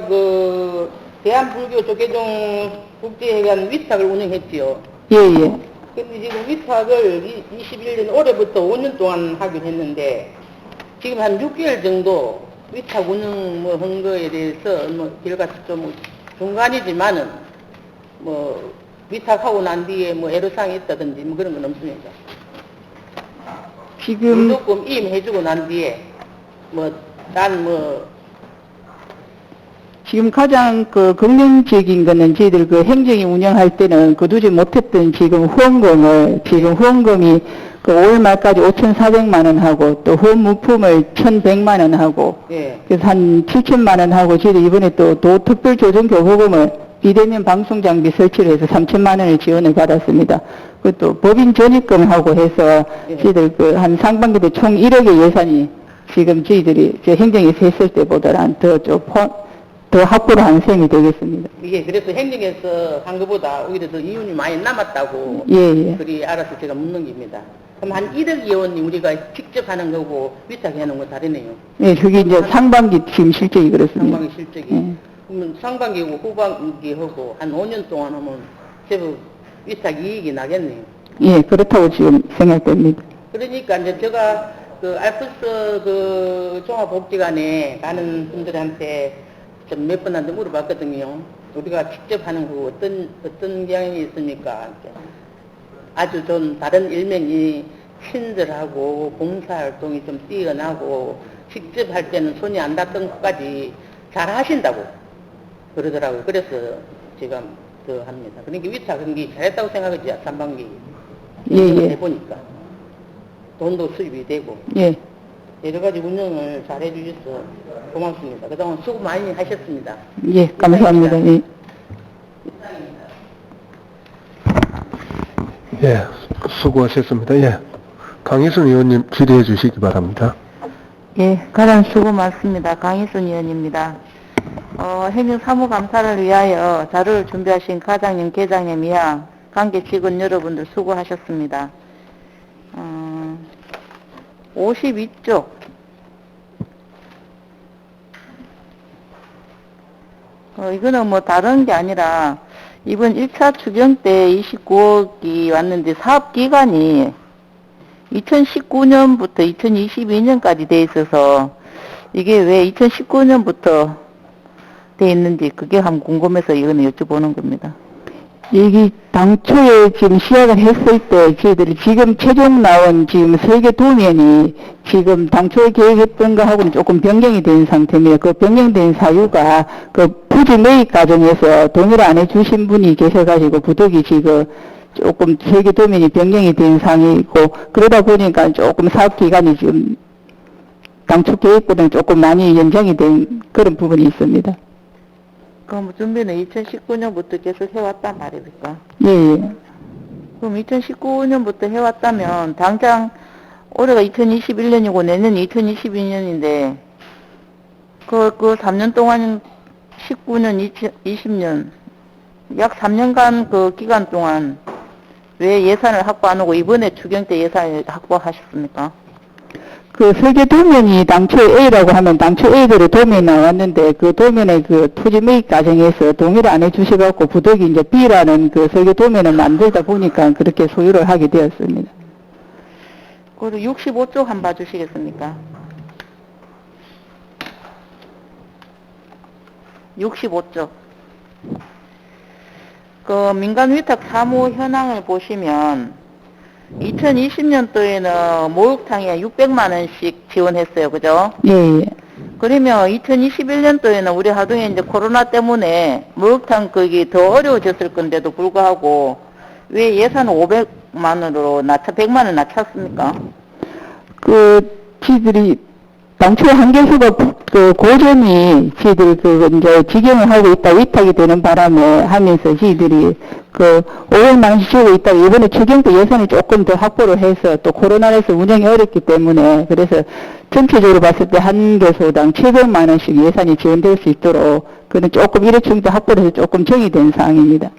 대한불교 조계종 국제회관 위탁을 운영했지요. 예, 예. 근데 지금 위탁을 21년 올해부터 5년 동안 하기로 했는데 지금 한 6개월 정도 위탁 운영 한 거에 대해서 결과 좀 중간이지만은 위탁하고 난 뒤에 애로사항이 있다든지 그런 건 없습니까? 지금 조금 임해주고 난 뒤에 지금 가장 긍정적인 거는 저희들 행정이 운영할 때는 거두지 못했던 후원금이 5월 말까지 5,400만 원 하고 또 후원 물품을 1,100만 원 하고 예. 그래서 한 7천만 원 하고 저희들 이번에 또 특별조정교부금을 비대면 방송 장비 설치를 해서 3천만 원을 지원을 받았습니다. 그것도 법인 전입금하고 해서 예. 저희들 한 상반기 때 총 1억의 예산이 지금 저희들이 행정에서 했을 때보다는 더 좀 더 확보를 한 셈이 되겠습니다. 이게 그래서 행정에서 한 것보다 오히려 더 이윤이 많이 남았다고 예, 예. 그리 알아서 제가 묻는 겁니다. 그럼 한 1억 이원이 우리가 직접 하는 거고 위탁해놓은 거 다르네요. 예, 그게 이제 상반기 지금 실적이 그렇습니다. 상반기 실적이. 예. 그러면 상반기하고 후반기하고 한 5년 동안 하면 제법 위탁 이익이 나겠네요. 예, 그렇다고 지금 생각됩니다. 그러니까 이제 제가 그 알프스 그 종합복지관에 가는 분들한테 좀 몇 번한테 물어봤거든요. 우리가 직접 하는 거 어떤 경향이 있습니까? 아주 좀 다른 일명이 친절하고 봉사활동이 좀 뛰어나고 직접 할 때는 손이 안 닿던 것까지 잘 하신다고 그러더라고요. 그래서 제가 더 합니다. 그러니까 위탁한 게 잘했다고 생각하지, 3반기. 예, 예. 해보니까. 돈도 수입이 되고. 예. 여러 가지 운영을 잘 해주셔서 고맙습니다. 그동안 수고 많이 하셨습니다. 예, 감사합니다. 예. 예, 수고하셨습니다. 예. 강희순 의원님 질의해 주시기 바랍니다. 예, 가장 수고 많습니다. 강희순 의원입니다. 행정사무감사를 위하여 자료를 준비하신 과장님, 계장님 이하 관계 직원 여러분들 수고하셨습니다. 52쪽. 이거는 뭐 다른 게 아니라 이번 1차 추경 때 29억이 왔는데 사업기간이 2019년부터 2022년까지 돼 있어서 이게 왜 2019년부터 돼 있는지 그게 한 궁금해서 이거는 여쭤보는 겁니다. 여기 당초에 지금 시작을 했을 때 저희들이 지금 최종 나온 지금 설계 도면이 지금 당초에 계획했던 거하고는 조금 변경이 된 상태입니다. 그 변경된 사유가 그 부지 매입 과정에서 동의를 안 해주신 분이 계셔가지고 부득이 지금 조금 설계 도면이 변경이 된 상이고 그러다 보니까 조금 사업 기간이 지금 당초 계획보다는 조금 많이 연장이 된 그런 부분이 있습니다. 그럼 준비는 2019년부터 계속 해왔단 말입니까? 예, 예. 그럼 2019년부터 해왔다면 당장 올해가 2021년이고 내년이 2022년인데 그 3년 동안 19년, 20년 약 3년간 그 기간 동안 왜 예산을 확보 안 하고 이번에 추경 때 예산을 확보하셨습니까? 그 설계 도면이 당초 A라고 하면 당초 A대로 도면이 나왔는데 그 도면의 그 토지 매입 과정에서 동의를 안 해주셔갖고 부득이 이제 B라는 그 설계 도면을 만들다 보니까 그렇게 소유를 하게 되었습니다. 그리고 65쪽 한번 봐주시겠습니까? 65쪽. 그 민간위탁 사무 현황을 보시면 2020년도에는 목욕탕에 600만원씩 지원했어요. 그죠? 예, 예. 그러면 2021년도에는 우리 하동에 이제 코로나 때문에 목욕탕 거기 더 어려워졌을 건데도 불구하고 왜 예산을 500만원으로 100만원 낮췄습니까? 저희들이 당초에 한계수가 그 고점이 저희들이 이제 직영을 하고 있다 위탁이 되는 바람에 하면서 저희들이 500만 원씩 주고 있다가 이번에 추경 때 예산이 조금 더 확보를 해서 또 코로나에서 운영이 어렵기 때문에 그래서 전체적으로 봤을 때 한계수당 700만 원씩 예산이 지원될 수 있도록 그는 조금 일회충도 확보를 해서 조금 정의된 사항입니다.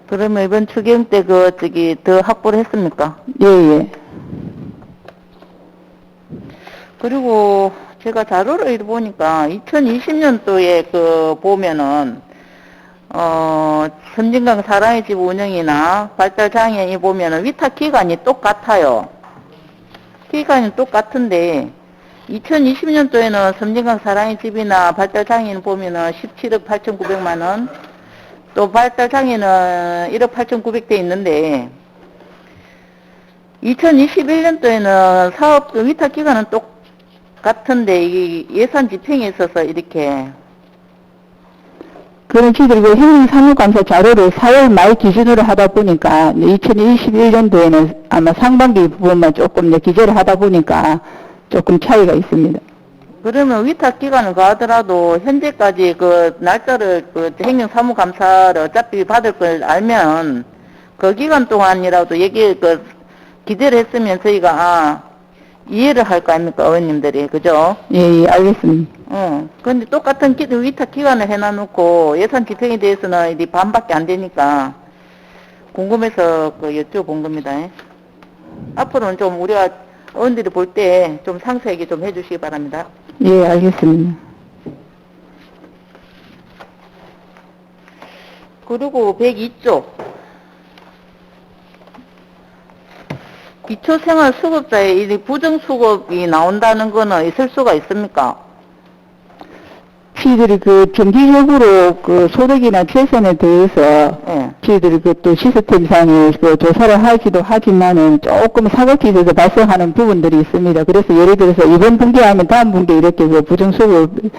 그러면 이번 추경 때 더 확보를 했습니까? 예, 예. 그리고 제가 자료를 보니까 2020년도에 보면은 섬진강 사랑의 집 운영이나 발달장애인이 보면은 위탁 기간이 똑같아요. 기간이 똑같은데 2020년도에는 섬진강 사랑의 집이나 발달장애인 보면은 17억 8,900만원 또 발달장애는 1억 8,900대 있는데 2021년도에는 사업 위탁 기간은 똑같은데 이 예산 집행에 있어서 이렇게 그런 저희들이 행정사무감사 자료를 4월 말 기준으로 하다 보니까 2021년도에는 아마 상반기 부분만 조금 기재를 하다 보니까 조금 차이가 있습니다. 그러면 위탁 기간을 가하더라도 현재까지 그 날짜를 행정사무감사를 어차피 받을 걸 알면 그 기간 동안이라도 기재를 했으면 저희가 이해를 할 거 아닙니까, 의원님들이. 그죠? 예, 예, 알겠습니다. 근데 똑같은 위탁 기관을 해놔놓고 예산 집행에 대해서는 이 반밖에 안 되니까 궁금해서 그 여쭤본 겁니다. 앞으로는 좀 우리가 의원들이 볼 때 좀 상세하게 좀 해주시기 바랍니다. 예, 알겠습니다. 그리고 102쪽. 기초생활수급자의 이 부정수급이 나온다는 거는 있을 수가 있습니까? 저희들이 그 정기적으로 그 소득이나 재산에 대해서 예. 저희들이 그 또 시스템상에 그 조사를 하기도 하지만은 조금 사각지대에서 발생하는 부분들이 있습니다. 그래서 예를 들어서 이번 분기에 하면 다음 분기에 이렇게 그 부정수급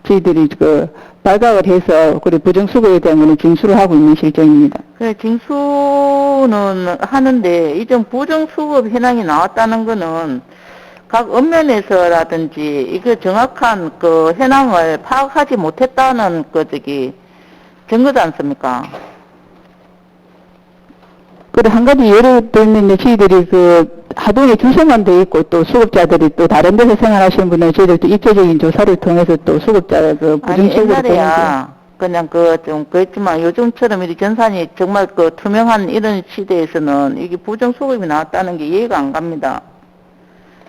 저희들이 그 발각을 해서 그 부정수급에 대한 거는 징수를 하고 있는 실정입니다. 그래, 징수는 하는데 이전 부정수급 현황이 나왔다는 거는 각 읍면에서라든지 이거 정확한 그 현황을 파악하지 못했다는 증거지 않습니까? 그래, 한 가지 예를 들면 저희들이 그 하동에 주소만 돼 있고 또 수급자들이 또 다른 데서 생활하시는 분은 저희들 또 입체적인 조사를 통해서 또 수급자 그 아니, 부정수급을 옛날에야 그냥 좀 그랬지만 요즘처럼 이 전산이 정말 그 투명한 이런 시대에서는 이게 부정수급이 나왔다는 게 이해가 안 갑니다.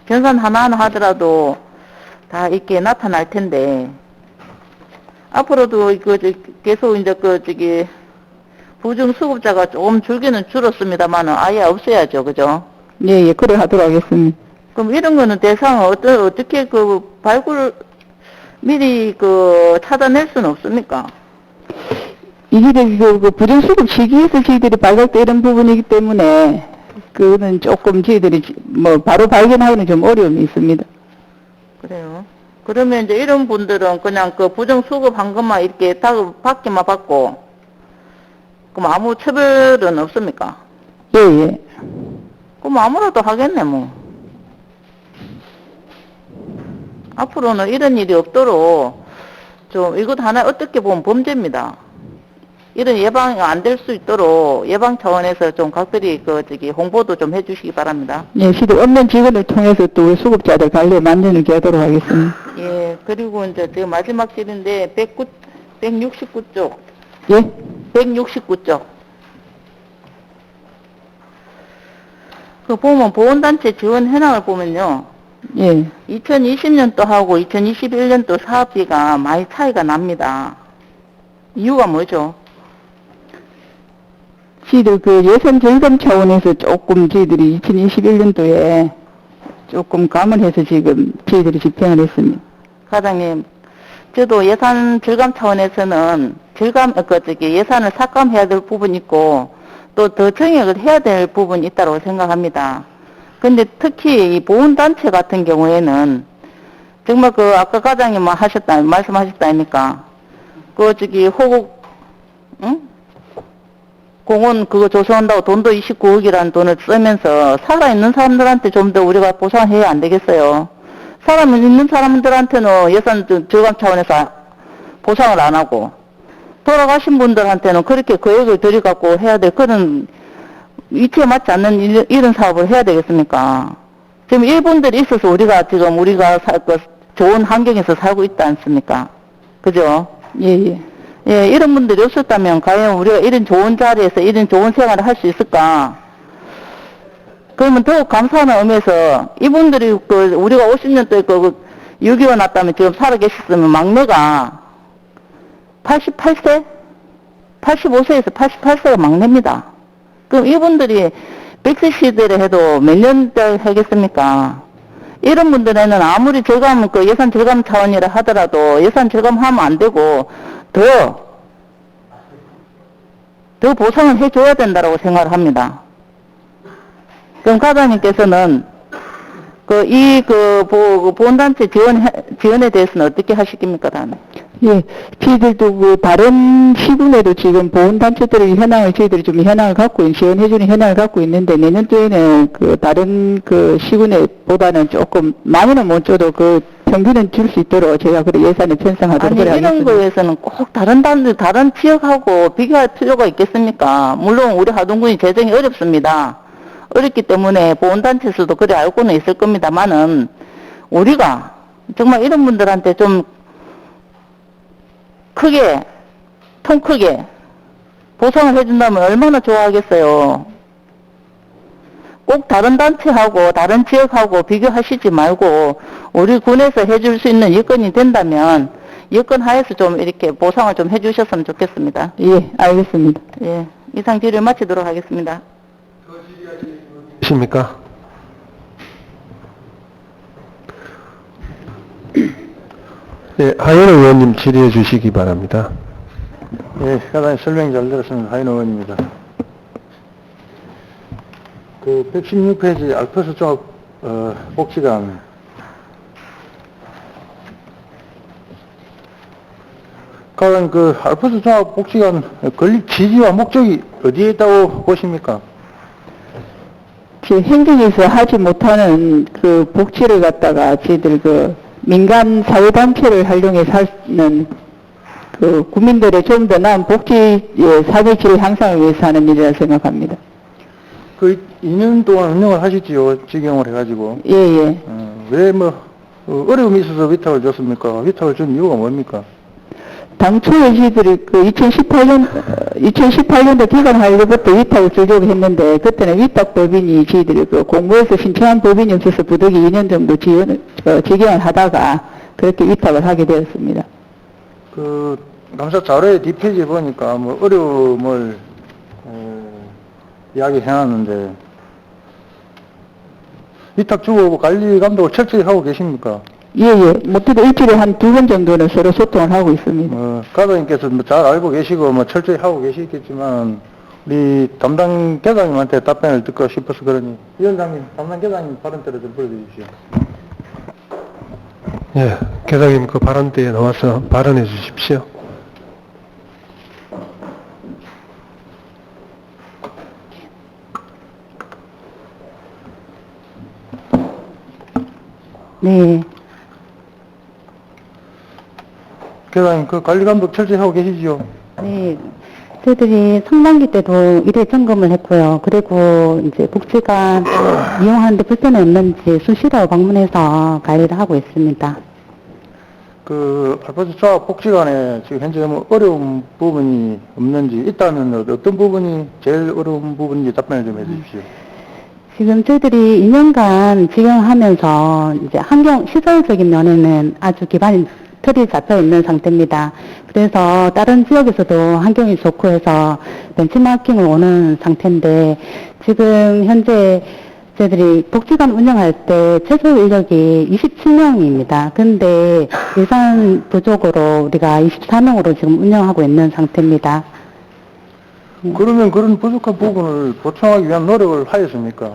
전산 하나하나 하더라도 다 이렇게 나타날 텐데, 앞으로도 계속 이제 부정수급자가 조금 줄기는 줄었습니다만은 아예 없애야죠. 그죠? 예, 예, 그래 하도록 하겠습니다. 그럼 이런 거는 대상을 어떻게 미리 찾아낼 수는 없습니까? 이게 그 부정수급 시기에서 저희들이 발각되는 부분이기 때문에 그거는 조금 저희들이 뭐 바로 발견하기는 좀 어려움이 있습니다. 그래요. 그러면 이제 이런 분들은 그냥 그 부정수급한 것만 이렇게 받기만 받고, 그럼 아무 처벌은 없습니까? 예, 예. 그럼 아무라도 하겠네, 뭐. 앞으로는 이런 일이 없도록 좀, 이것 하나 어떻게 보면 범죄입니다. 이런 예방이 안 될 수 있도록 예방 차원에서 좀 각별히 홍보도 좀 해주시기 바랍니다. 예, 시도 없는 직원을 통해서 또 우리 수급자들 관리에 만전을 기하도록 하겠습니다. 예, 그리고 이제 지금 마지막 질인데 169쪽. 예? 169쪽. 그 보면 보훈단체 지원 현황을 보면요. 예. 2020년도하고 2021년도 사업비가 많이 차이가 납니다. 이유가 뭐죠? 저희들 그 예산 절감 차원에서 조금 저희들이 2021년도에 조금 감안해서 지금 저희들이 집행을 했습니다. 과장님, 저도 예산 절감 차원에서는 예산을 삭감해야 될 부분이 있고 또 더 정액을 해야 될 부분이 있다고 생각합니다. 근데 특히 이 보훈단체 같은 경우에는 정말 아까 과장님 말씀하셨다 아닙니까? 호국, 응? 공원 그거 조성한다고 돈도 29억이라는 돈을 쓰면서 살아있는 사람들한테 좀 더 우리가 보상해야 안 되겠어요. 있는 사람들한테는 예산 절감 차원에서 보상을 안 하고, 돌아가신 분들한테는 그렇게 계획을 들여갖고 해야 될 그런 위치에 맞지 않는 이런 사업을 해야 되겠습니까? 지금 일본들이 있어서 우리가 좋은 환경에서 살고 있지 않습니까? 그죠? 예, 예. 예, 이런 분들이 없었다면 과연 우리가 이런 좋은 자리에서 이런 좋은 생활을 할 수 있을까? 그러면 더욱 감사하는 의미에서 이분들이 우리가 50년도에 6.25 났다면 지금 살아계셨으면 막내가 88세? 85세에서 88세가 막내입니다. 그럼 이분들이 100세 시대를 해도 몇 년째 하겠습니까? 이런 분들에는 아무리 예산 절감 차원이라 하더라도 예산 절감하면 안 되고 더 보상을 해줘야 된다고 생각을 합니다. 그럼 과장님께서는 보훈단체 지원에 대해서는 어떻게 하시겠습니까, 다음에? 예, 저희들도 다른 시군에도 지금 보훈단체들의 현황을 저희들이 좀 지원해주는 현황을 갖고 있는데, 내년도에는 다른 시군에보다는 조금, 많이는 못 줘도 평균은 줄 수 있도록 제가 예산을 편성하도록 하겠습니다. 이런 거에서는 꼭 다른 지역하고 비교할 필요가 있겠습니까? 물론 우리 하동군이 재정이 어렵습니다. 어렵기 때문에 보훈단체에서도 그래 알고는 있을 겁니다만은 우리가 정말 이런 분들한테 좀 크게, 통 크게 보상을 해준다면 얼마나 좋아하겠어요. 꼭 다른 단체하고 다른 지역하고 비교하시지 말고 우리 군에서 해줄 수 있는 여건이 된다면 여건 하에서 좀 이렇게 보상을 좀 해주셨으면 좋겠습니다. 예, 알겠습니다. 예, 이상 질의를 마치도록 하겠습니다. 계십니까? 네, 하현우 의원님 질의해 주시기 바랍니다. 예, 회장님 설명 잘 들었습니다. 하인호 의원입니다. 그 116페이지 알프스 종합 복지관 과연 그 알프스 종합 복지관 건립 취지와 목적이 어디에 있다고 보십니까? 행정에서 하지 못하는 그 복지를 갖다가 저희들 그 민간 사회단체를 활용해서 하는 그 국민들의 좀 더 나은 복지 사회질 향상을 위해서 하는 일이라 생각합니다. 그 2년 동안 운영을 하셨지요, 직영을 해가지고. 예, 예. 왜 어려움이 있어서 위탁을 줬습니까? 위탁을 준 이유가 뭡니까? 당초에 저희들이 그 2018년도 기간하려부터 위탁을 주려고 했는데, 그때는 위탁 법인이 저희들이 그 공모해서 신청한 법인이 없어서 부득이 2년 정도 직영을 하다가 그렇게 위탁을 하게 되었습니다. 그, 감사 자료의 뒷페이지에 보니까 뭐 어려움을, 이야기 해놨는데, 위탁 주고 관리 감독을 철저히 하고 계십니까? 예, 예. 못해도 일주일에 한 2번 정도는 서로 소통을 하고 있습니다. 과장님께서 잘 알고 계시고, 철저히 하고 계시겠지만, 우리 담당 계장님한테 답변을 듣고 싶어서 그러니, 위원장님, 담당 계장님 발언대로 좀 불러주십시오. 예, 계장님 그 발언대에 나와서 발언해 주십시오. 네. 계장님, 그 관리 감독 철저히 하고 계시죠? 네, 저희들이 상반기 때도 1회 점검을 했고요. 그리고 이제 복지관 이용하는데 불편이 없는지 수시로 방문해서 관리를 하고 있습니다. 그 알파스 조합 복지관에 지금 현재 뭐 어려운 부분이 없는지, 있다면 어떤 부분이 제일 어려운 부분인지 답변을 좀 해주십시오. 지금 저희들이 2년간 직영하면서 이제 환경 시설적인 면에는 아주 기반이 틀이 잡혀 있는 상태입니다. 그래서 다른 지역에서도 환경이 좋고 해서 벤치마킹을 오는 상태인데, 지금 현재 저희들이 복지관 운영할 때 최소 인력이 27명입니다. 근데 예산 부족으로 우리가 24명으로 지금 운영하고 있는 상태입니다. 그러면 그런 부족한 부분을 보충하기 위한 노력을 하였습니까?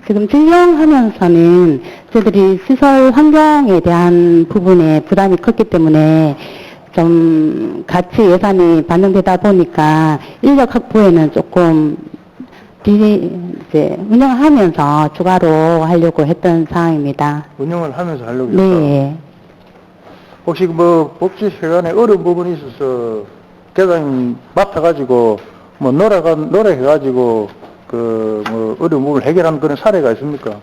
지금 직영하면서는 저희들이 시설 환경에 대한 부분에 부담이 컸기 때문에 좀 같이 예산이 반영되다 보니까 인력 확보에는 조금 이제 운영하면서 추가로 하려고 했던 상황입니다. 운영을 하면서 하려고 했다. 네. 혹시 뭐 복지회관에 어려운 부분이 있어서 계장님 맡아가지고 뭐 노력해가지고 뭐 어려운 부분을 해결하는 그런 사례가 있습니까?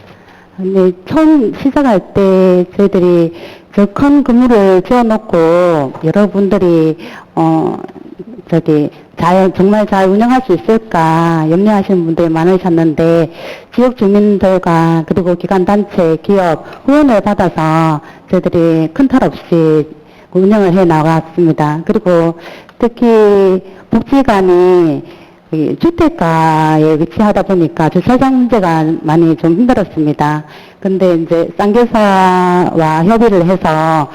네, 처음 시작할 때 저희들이 저 큰 건물을 지어놓고 여러분들이 정말 잘 운영할 수 있을까 염려하시는 분들이 많으셨는데, 지역 주민들과 그리고 기관단체, 기업 후원을 받아서 저희들이 큰 탈 없이 운영을 해 나갔습니다. 그리고 특히 복지관이 주택가에 위치하다 보니까 주차장 문제가 많이 좀 힘들었습니다. 근데 이제 쌍계사와 협의를 해서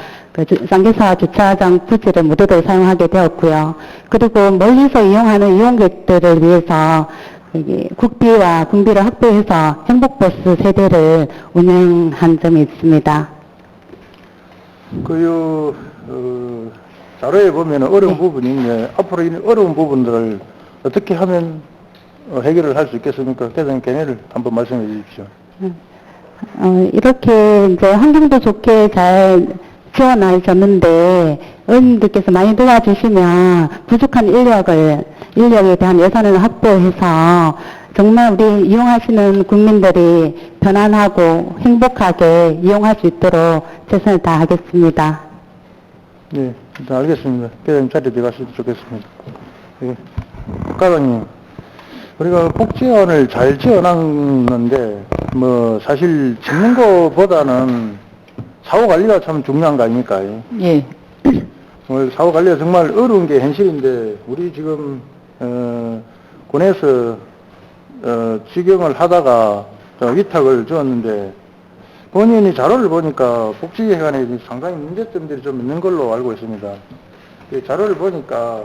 쌍계사 주차장 부지를 무료로 사용하게 되었고요. 그리고 멀리서 이용하는 이용객들을 위해서 국비와 군비를 확보해서 행복버스 세대를 운영한 점이 있습니다. 자료에 보면 어려운 네. 부분이 있는데, 앞으로 이 어려운 부분들을 어떻게 하면 해결을 할 수 있겠습니까? 계장 견해를 한번 말씀해 주십시오. 이렇게 이제 환경도 좋게 잘 지원하셨는데, 의원님들께서 많이 도와주시면 부족한 인력에 대한 예산을 확보해서 정말 우리 이용하시는 국민들이 편안하고 행복하게 이용할 수 있도록 최선을 다하겠습니다. 네, 일단 알겠습니다. 계장님 자리에 들어가시면 좋겠습니다. 예. 과장님, 우리가 복지원을 잘 지어놨는데, 사실 짓는 것보다는 사후 관리가 참 중요한 거 아닙니까? 예. 사후 관리가 정말 어려운 게 현실인데, 우리 지금, 군에서, 직영을 하다가 위탁을 주었는데, 본인이 자료를 보니까 복지회관에 상당히 문제점들이 좀 있는 걸로 알고 있습니다. 이 자료를 보니까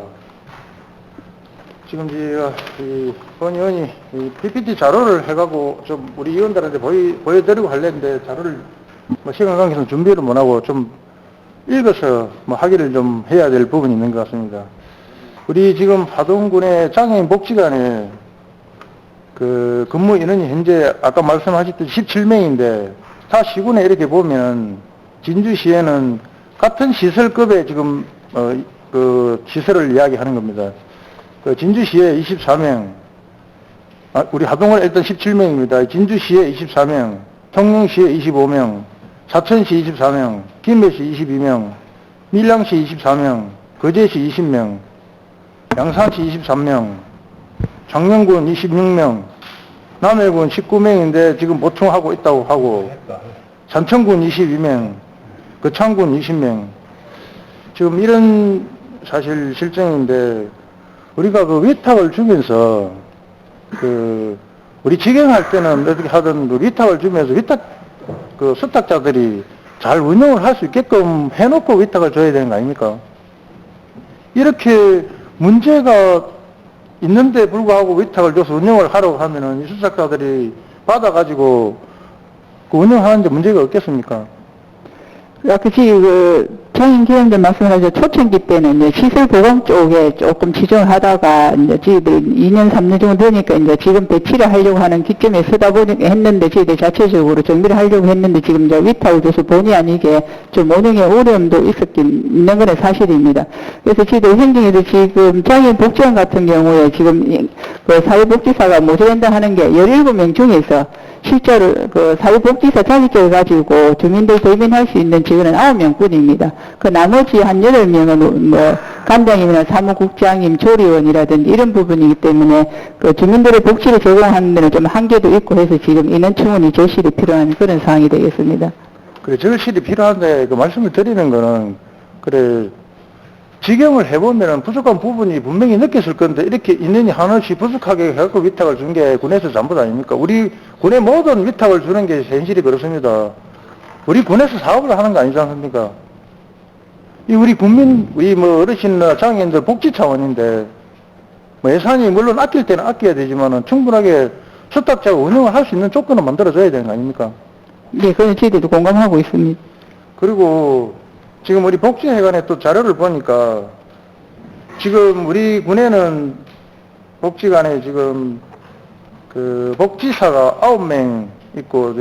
지금 이 본의원이 이 PPT 자료를 해가고 좀 우리 의원들한테 보여드리고 하려는데 자료를 시간 관계에서 준비를 못하고 좀 읽어서 하기를 좀 해야 될 부분이 있는 것 같습니다. 우리 지금 하동군의 장애인 복지관에 그 근무 인원이 현재 아까 말씀하셨듯이 17명인데 타 시군에 이렇게 보면 진주시에는 같은 시설급의 지금 그 시설을 이야기하는 겁니다. 그 진주시에 24명, 우리 하동은 일단 17명입니다. 진주시에 24명, 통영시에 25명, 사천시 24명, 김해시 22명, 밀양시 24명, 거제시 20명, 양산시 23명, 장명군 26명, 남해군 19명인데 지금 보충하고 있다고 하고, 산청군 22명, 거창군 20명, 지금 이런 사실 실정인데, 우리가 그 위탁을 주면서, 우리 직영할 때는 어떻게 하든 그 위탁을 주면서 그 수탁자들이 잘 운영을 할 수 있게끔 해놓고 위탁을 줘야 되는 거 아닙니까? 이렇게 문제가 있는데 불구하고 위탁을 줘서 운영을 하려고 하면은 이 수탁자들이 받아가지고 그 운영하는데 문제가 없겠습니까? 아까 장인 기관들 말씀하신 초창기 때는 이제 시설 보강 쪽에 조금 지정을 하다가 이제 저희들 2년, 3년 정도 되니까 이제 지금 배치를 하려고 하는 기점에 서다 보니까 했는데 저희들 자체적으로 정비를 하려고 했는데 지금 이제 위탁을 줘서 본의 아니게 좀 운영에 어려움도 있는 건 사실입니다. 그래서 저희들 행정에도 지금 장애인 복지원 같은 경우에 지금 그 사회복지사가 모집한다 하는 게 17명 중에서 실제로 그 사회복지사 자격증을 가지고 주민들 대변할 수 있는 직원은 9명뿐입니다. 그 나머지 한 8명은 간장이나 사무국장님, 조리원이라든지 이런 부분이기 때문에 그 주민들의 복지를 제공하는 데는 좀 한계도 있고 해서 지금 인원 충원이 절실히 필요한 그런 상황이 되겠습니다. 그래, 절실히 필요한데 그 말씀을 드리는 거는 그래, 직영을 해보면은 부족한 부분이 분명히 느꼈을 건데 이렇게 인원이 하나씩 부족하게 해갖고 위탁을 준 게 군에서 전부 아닙니까? 우리 군의 모든 위탁을 주는 게 현실이 그렇습니다. 우리 군에서 사업을 하는 거 아니지 않습니까? 이 우리 국민, 우리 어르신이나 장애인들 복지 차원인데 예산이 물론 아낄 때는 아껴야 되지만은 충분하게 수탁자가 운영을 할 수 있는 조건을 만들어줘야 되는 거 아닙니까? 네, 그건 저희들도 공감하고 있습니다. 그리고 지금 우리 복지회관에 또 자료를 보니까 지금 우리 군에는 복지관에 지금 그 복지사가 9명 있고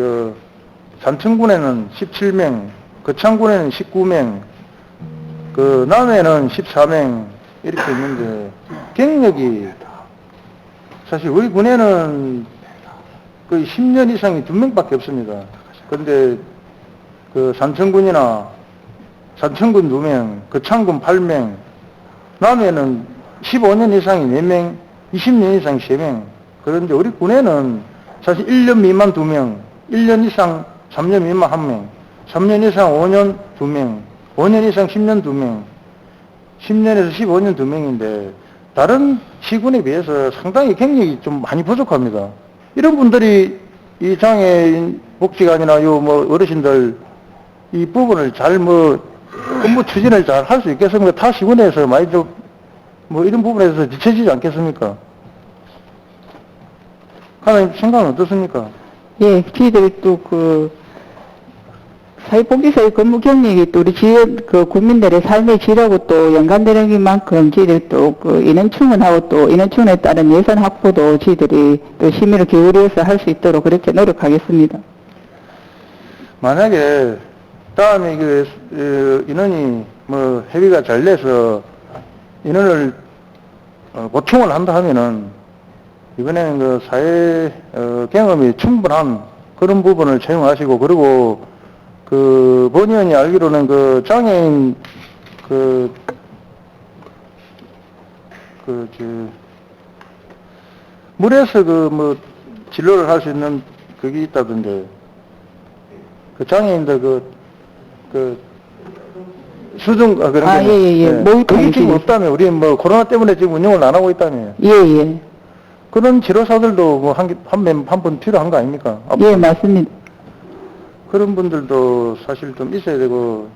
산청군에는 17명, 거창군에는 19명, 그 남해는 14명 이렇게 있는데 경력이 사실 우리 군에는 거의 10년 이상이 2명밖에 없습니다. 그런데 그 산청군이나 산청군 2명, 거창군 8명, 남해는 15년 이상이 4명, 20년 이상이 3명. 그런데 우리 군에는 사실 1년 미만 2명, 1년 이상 3년 미만 1명, 3년 이상 5년 2명, 5년 이상 10년 2명, 10년에서 15년 2명인데 다른 시군에 비해서 상당히 경력이 좀 많이 부족합니다. 이런 분들이 이 장애인 복지관이나 어르신들 이 부분을 잘 업무 추진을 잘 할 수 있겠습니까? 타 시군에서 많이 좀 이런 부분에서 뒤처지지 않겠습니까? 하나님 생각은 어떻습니까? 예, 저희들이 또 사회복지사의 근무 경력이 또 우리 국민들의 삶의 질하고 또 연관되는 만큼 저희들이 또 인원 충원하고 또 인원 충원에 따른 예산 확보도 저희들이 또 심의를 기울여서 할 수 있도록 그렇게 노력하겠습니다. 만약에 다음에 인원이 협의가 잘 돼서 인원을 보충을 한다 하면은 이번에는 그 사회 경험이 충분한 그런 부분을 채용하시고, 그리고 그 본 의원이 알기로는 그 장애인 물에서 진료를 할 수 있는 그게 있다던데, 그 장애인들 그런 게 예. 모의 그게 지금 통지. 없다며. 우리 뭐 코로나 때문에 지금 운영을 안 하고 있다며. 예. 그런 치료사들도 뭐 한 분 필요한 거 아닙니까? 예, 맞습니다. 그런 분들도 사실 좀 있어야 되고,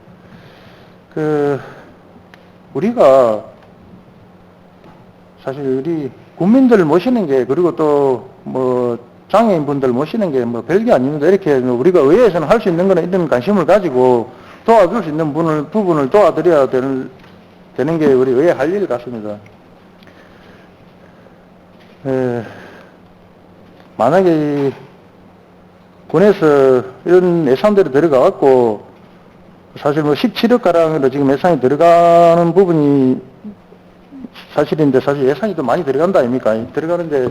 우리가 사실 우리 국민들 모시는 게, 그리고 또 뭐 장애인 분들 모시는 게 뭐 별게 아닙니다. 이렇게 우리가 의회에서는 할 수 있는 거는 이런 관심을 가지고 도와줄 수 있는 부분을 도와드려야 되는 게 우리 의회 할 일 같습니다. 만약에 군에서 이런 예산들이 들어가갖고, 사실 뭐 17억가량으로 지금 예산이 들어가는 부분이 사실인데, 사실 예산이 좀 많이 들어간다 아닙니까? 들어가는데,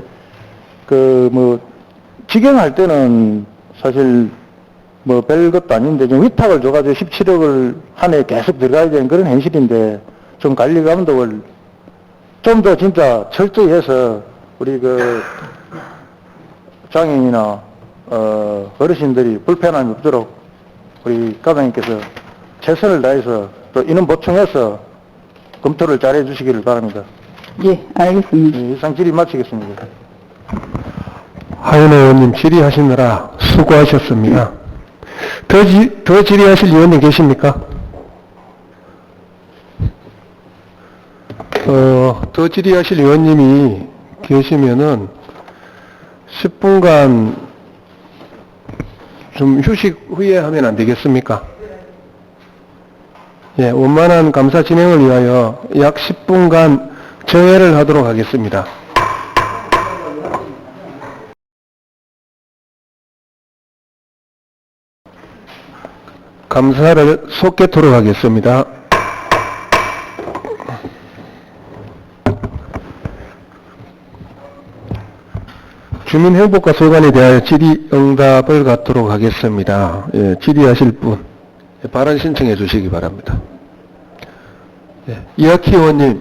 직영할 때는 사실 뭐 별것도 아닌데, 좀 위탁을 줘가지고 17억을 한 해 계속 들어가야 되는 그런 현실인데, 좀 관리 감독을 좀 더 진짜 철저히 해서, 우리 장애인이나 어르신들이 불편함이 없도록 우리 과장님께서 최선을 다해서 또 인원 보충해서 검토를 잘 해주시기를 바랍니다. 예, 알겠습니다. 이상 질의 마치겠습니다. 하윤 의원님 질의하시느라 수고하셨습니다. 더 질의하실 의원님 계십니까? 더 질의하실 의원님이 계시면은 10분간 좀 휴식 후에 하면 안 되겠습니까? 예, 원만한 감사 진행을 위하여 약 10분간 정회를 하도록 하겠습니다. 감사를 속개토록 하겠습니다. 주민행복과 소관에 대하여 질의응답을 갖도록 하겠습니다. 예, 질의하실 분 발언 신청해 주시기 바랍니다. 예, 이학희 의원님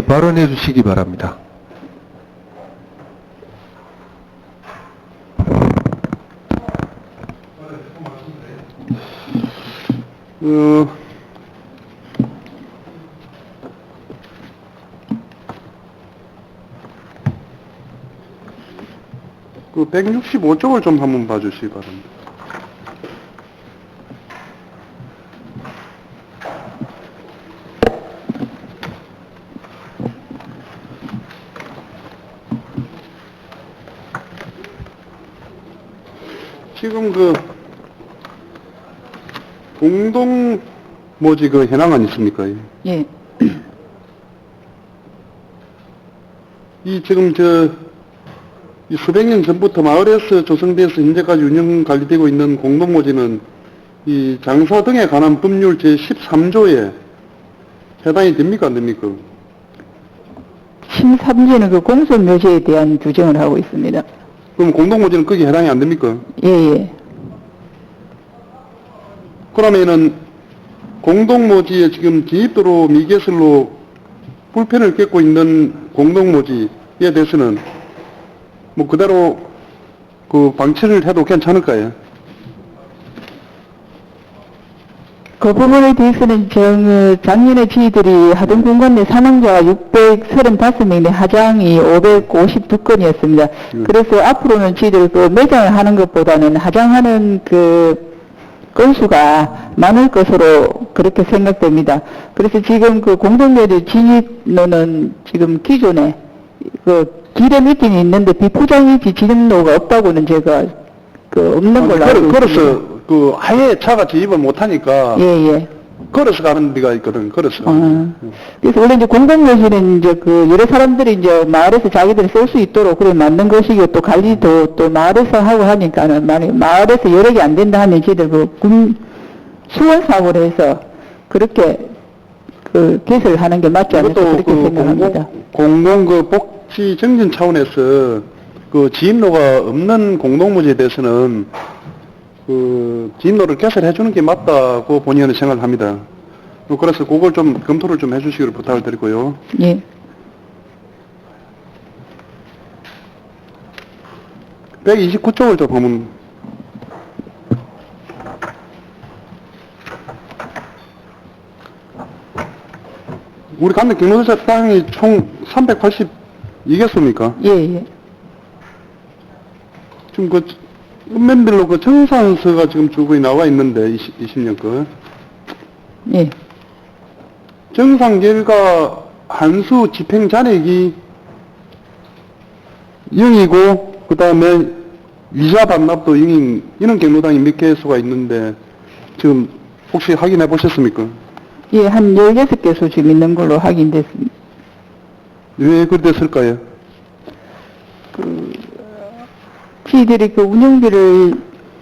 발언해 주시기 바랍니다. 그 165쪽을 좀 한번 봐주시기 바랍니다. 지금 공동모지 현황안 있습니까? 예. 이 지금 이 수백 년 전부터 마을에서 조성돼서 현재까지 운영 관리되고 있는 공동모지는 이 장사 등에 관한 법률 제13조에 해당이 됩니까 안 됩니까? 13조는 그 공소묘지에 대한 규정을 하고 있습니다. 그럼 공동모지는 거기에 해당이 안 됩니까? 예. 그러면은 공동모지에 지금 기입도로 미개설로 불편을 겪고 있는 공동모지에 대해서는 뭐 그대로 방치를 해도 괜찮을까요? 그 부분에 대해서는 작년에 저희들이 하던 공간 내 사망자가 635명인데 하장이 552건이었습니다. 그래서 앞으로는 저희들 매장을 하는 것보다는 하장하는 건수가 많을 것으로 그렇게 생각됩니다. 그래서 지금 공동묘지 진입로는 지금 기존에 길에 있긴 있는데 비포장이지 진입로가 없다고는 제가 없는 걸로 알고 있습니다. 걸어서 아예 차가 진입을 못하니까 예. 걸어서 가는 데가 있거든. 걸어서. 그래서 원래 이제 공동묘지는 이제 여러 사람들이 이제 마을에서 자기들이 쓸 수 있도록 그래 만든 것이고 또 관리도 또 마을에서 하고 하니까는 만약 마을에서 여러 개 안 된다 하면 저희들 수원 사업을 해서 그렇게 개설하는 게 맞지 않을까 그렇게 생각합니다. 공공 혹시 정진 차원에서 그 지인로가 없는 공동묘지에 대해서는 그 지인로를 개설해 주는 게 맞다고 본의원은 생각을 합니다. 그래서 그걸 좀 검토를 좀 해주시기를 부탁을 드리고요. 예. (129쪽을) 좀 보면 우리 간내 경로자 땅이 총 382개소입니까? 예, 예. 지금 그 읍면별로 그 정산서가 지금 쭉 나와 있는데 20년 거 예. 정산 결과 한수 집행 잔액이 0이고 그 다음에 이자 반납도 0인 이런 경로당이 몇 개소가 있는데 지금 혹시 확인해 보셨습니까? 예, 한 16개소 지금 있는 걸로 확인됐습니다. 왜 그랬을까요? 저희들이 그 운영비를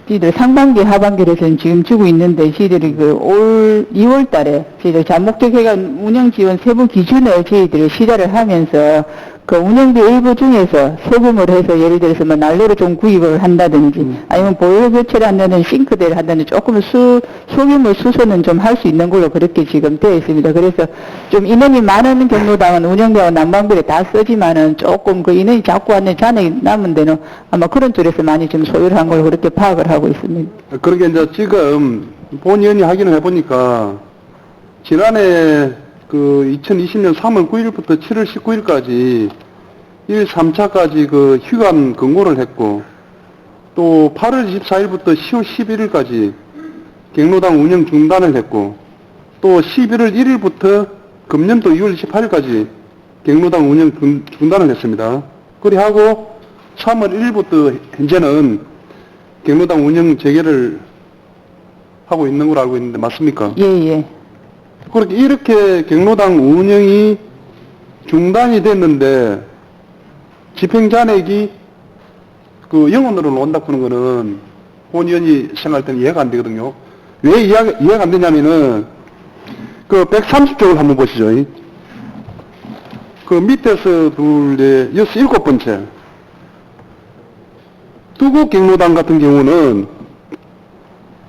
저희들 상반기 하반기에서는 지금 주고 있는데 저희들이 그 올 2월 달에 저희들 잠목적회관 운영 지원 세부 기준을 저희들이 시작을 하면서 그 운영비 일부 중에서 소금을 해서 예를 들어서 뭐 난로를 좀 구입을 한다든지 아니면 보일러 교체를 한다든지 싱크대를 한다든지 조금 소규모 수소는 좀 할 수 있는 걸로 그렇게 지금 되어 있습니다. 그래서 좀 인원이 많은 경로당은 운영비하고 난방비를 다 쓰지만은 조금 그 인원이 자꾸 왔는 잔액이 남은 데는 아마 그런 쪽에서 많이 좀 소요를 한 걸로 그렇게 파악을 하고 있습니다. 그러게 이제 지금 본의원이 확인을 해보니까 지난해 그 2020년 3월 9일부터 7월 19일까지 1, 3차까지 그 휴관 권고를 했고 또 8월 24일부터 10월 11일까지 경로당 운영 중단을 했고 또 11월 1일부터 금년도 2월 28일까지 경로당 운영 중단을 했습니다. 그리하고 3월 1일부터 현재는 경로당 운영 재개를 하고 있는 걸로 알고 있는데 맞습니까? 예, 예. 그렇게 이렇게 경로당 운영이 중단이 됐는데 집행잔액이 그 0원으로 온다고 하는 거는 본의원이 생각할 때는 이해가 안 되거든요. 왜 이해가 안 되냐면은 그 130쪽을 한번 보시죠. 그 밑에서 둘, 넷, 7번째 두곡 경로당 같은 경우는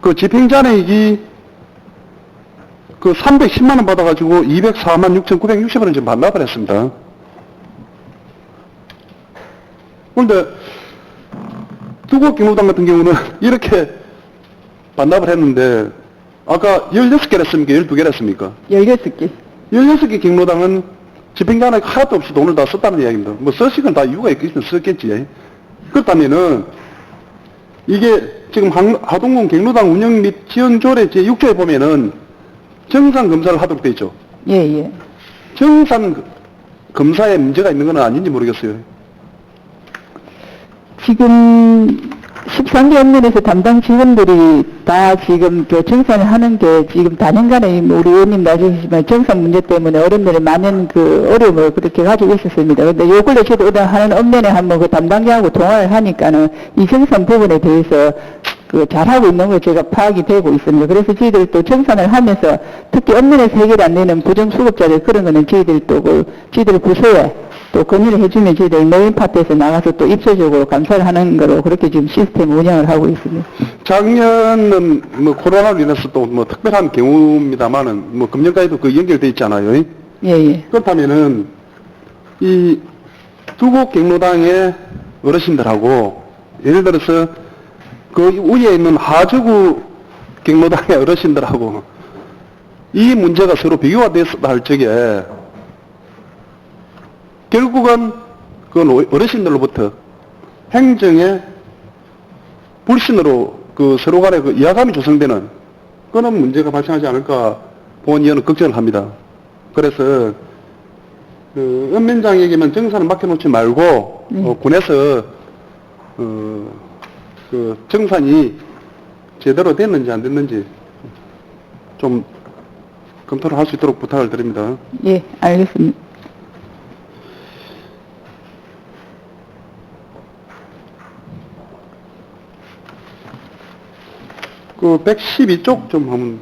그 집행잔액이 그 310만원 받아가지고 204만 6,960원을 지금 반납을 했습니다. 그런데 두곡 경로당 같은 경우는 이렇게 반납을 했는데 아까 16개를 했습니까? 12개를 했습니까? 16개. 16개 경로당은 집행잔액 하나도 없이 돈을 다 썼다는 이야기입니다. 뭐 쓰시건 다 이유가 있겠으면 썼겠지. 그렇다면은 이게 지금 하동군 경로당 운영 및 지원 조례 제6조에 보면은 정산 검사를 하도록 되어 있죠. 예, 예. 정산 검사에 문제가 있는 건 아닌지 모르겠어요. 지금 13개 업무에서 담당 직원들이 다 지금 그 정산을 하는 게 지금 단연간에 우리 의원님 나주시지만 정산 문제 때문에 어른들이 많은 그 어려움을 그렇게 가지고 있었습니다. 근데 요 근래 저도 하는 업무에 한번 그 담당자하고 통화를 하니까는 이 정산 부분에 대해서 그 잘하고 있는 걸 제가 파악이 되고 있습니다. 그래서 저희들이 또 정산을 하면서 특히 업무에서 해결이 안 되는 부정수급자들 그런 거는 저희들이 또 저희들 부서에 또 건의를 해주면 저희들 메인 파트에서 나가서 또 입소적으로 감사를 하는 거로 그렇게 지금 시스템 운영을 하고 있습니다. 작년은 뭐 코로나로 인해서 또 뭐 특별한 경우입니다만은 뭐 금년까지도 그 연결돼 있잖아요. 예, 예. 그렇다면은 이 두곡 경로당의 어르신들하고 예를 들어서 그 위에 있는 하저구 경로당의 어르신들하고 이 문제가 서로 비교가 됐었다 할 적에 결국은 그 어르신들로부터 행정의 불신으로 그 서로 간에 그 이해감이 조성되는 그런 문제가 발생하지 않을까 본의원은 걱정을 합니다. 그래서 그 읍면장에게만 정산을 맡겨놓지 말고 군에서 그 정산이 제대로 됐는지 안 됐는지 좀 검토를 할 수 있도록 부탁을 드립니다. 예, 알겠습니다. 그 112쪽 좀 한번.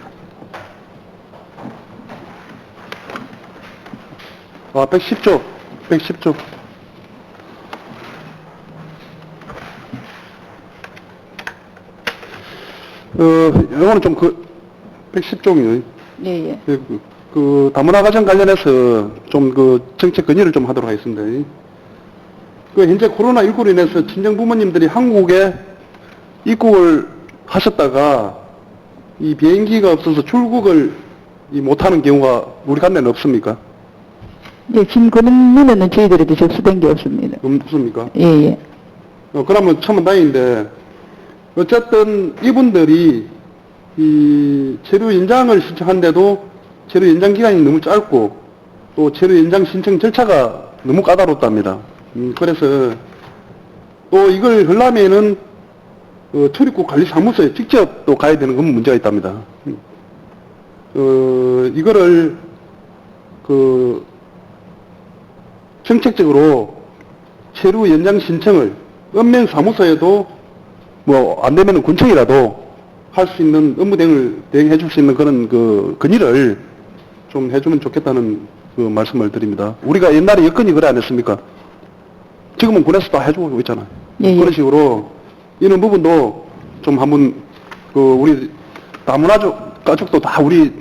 110쪽. 이거는 좀 110종이요. 예, 예. 다문화 가정 관련해서 좀 정책 건의를 좀 하도록 하겠습니다. 현재 코로나19로 인해서 친정 부모님들이 한국에 입국을 하셨다가 이 비행기가 없어서 출국을 못하는 경우가 우리 관내는 없습니까? 예, 지금 그런 문제는 저희들에도 접수된 게 없습니다. 없습니까? 예, 예. 그러면 천만 다행인데, 어쨌든 이분들이 이 체류 연장을 신청한데도 체류 연장 기간이 너무 짧고 또 체류 연장 신청 절차가 너무 까다롭답니다. 그래서 또 이걸 하려면은 출입국 관리사무소에 직접 또 가야 되는 건 문제가 있답니다. 이거를 정책적으로 체류 연장 신청을 읍면 사무소에도 뭐 안 되면 군청이라도 할 수 있는 업무 대행해 줄 수 있는 그런 건의를 좀 해주면 좋겠다는 말씀을 드립니다. 우리가 옛날에 여건이 그래 안 했습니까? 지금은 군에서 다 해주고 있잖아요. 예, 예. 그런 식으로 이런 부분도 좀 한번 우리 다문화 가족도 다 우리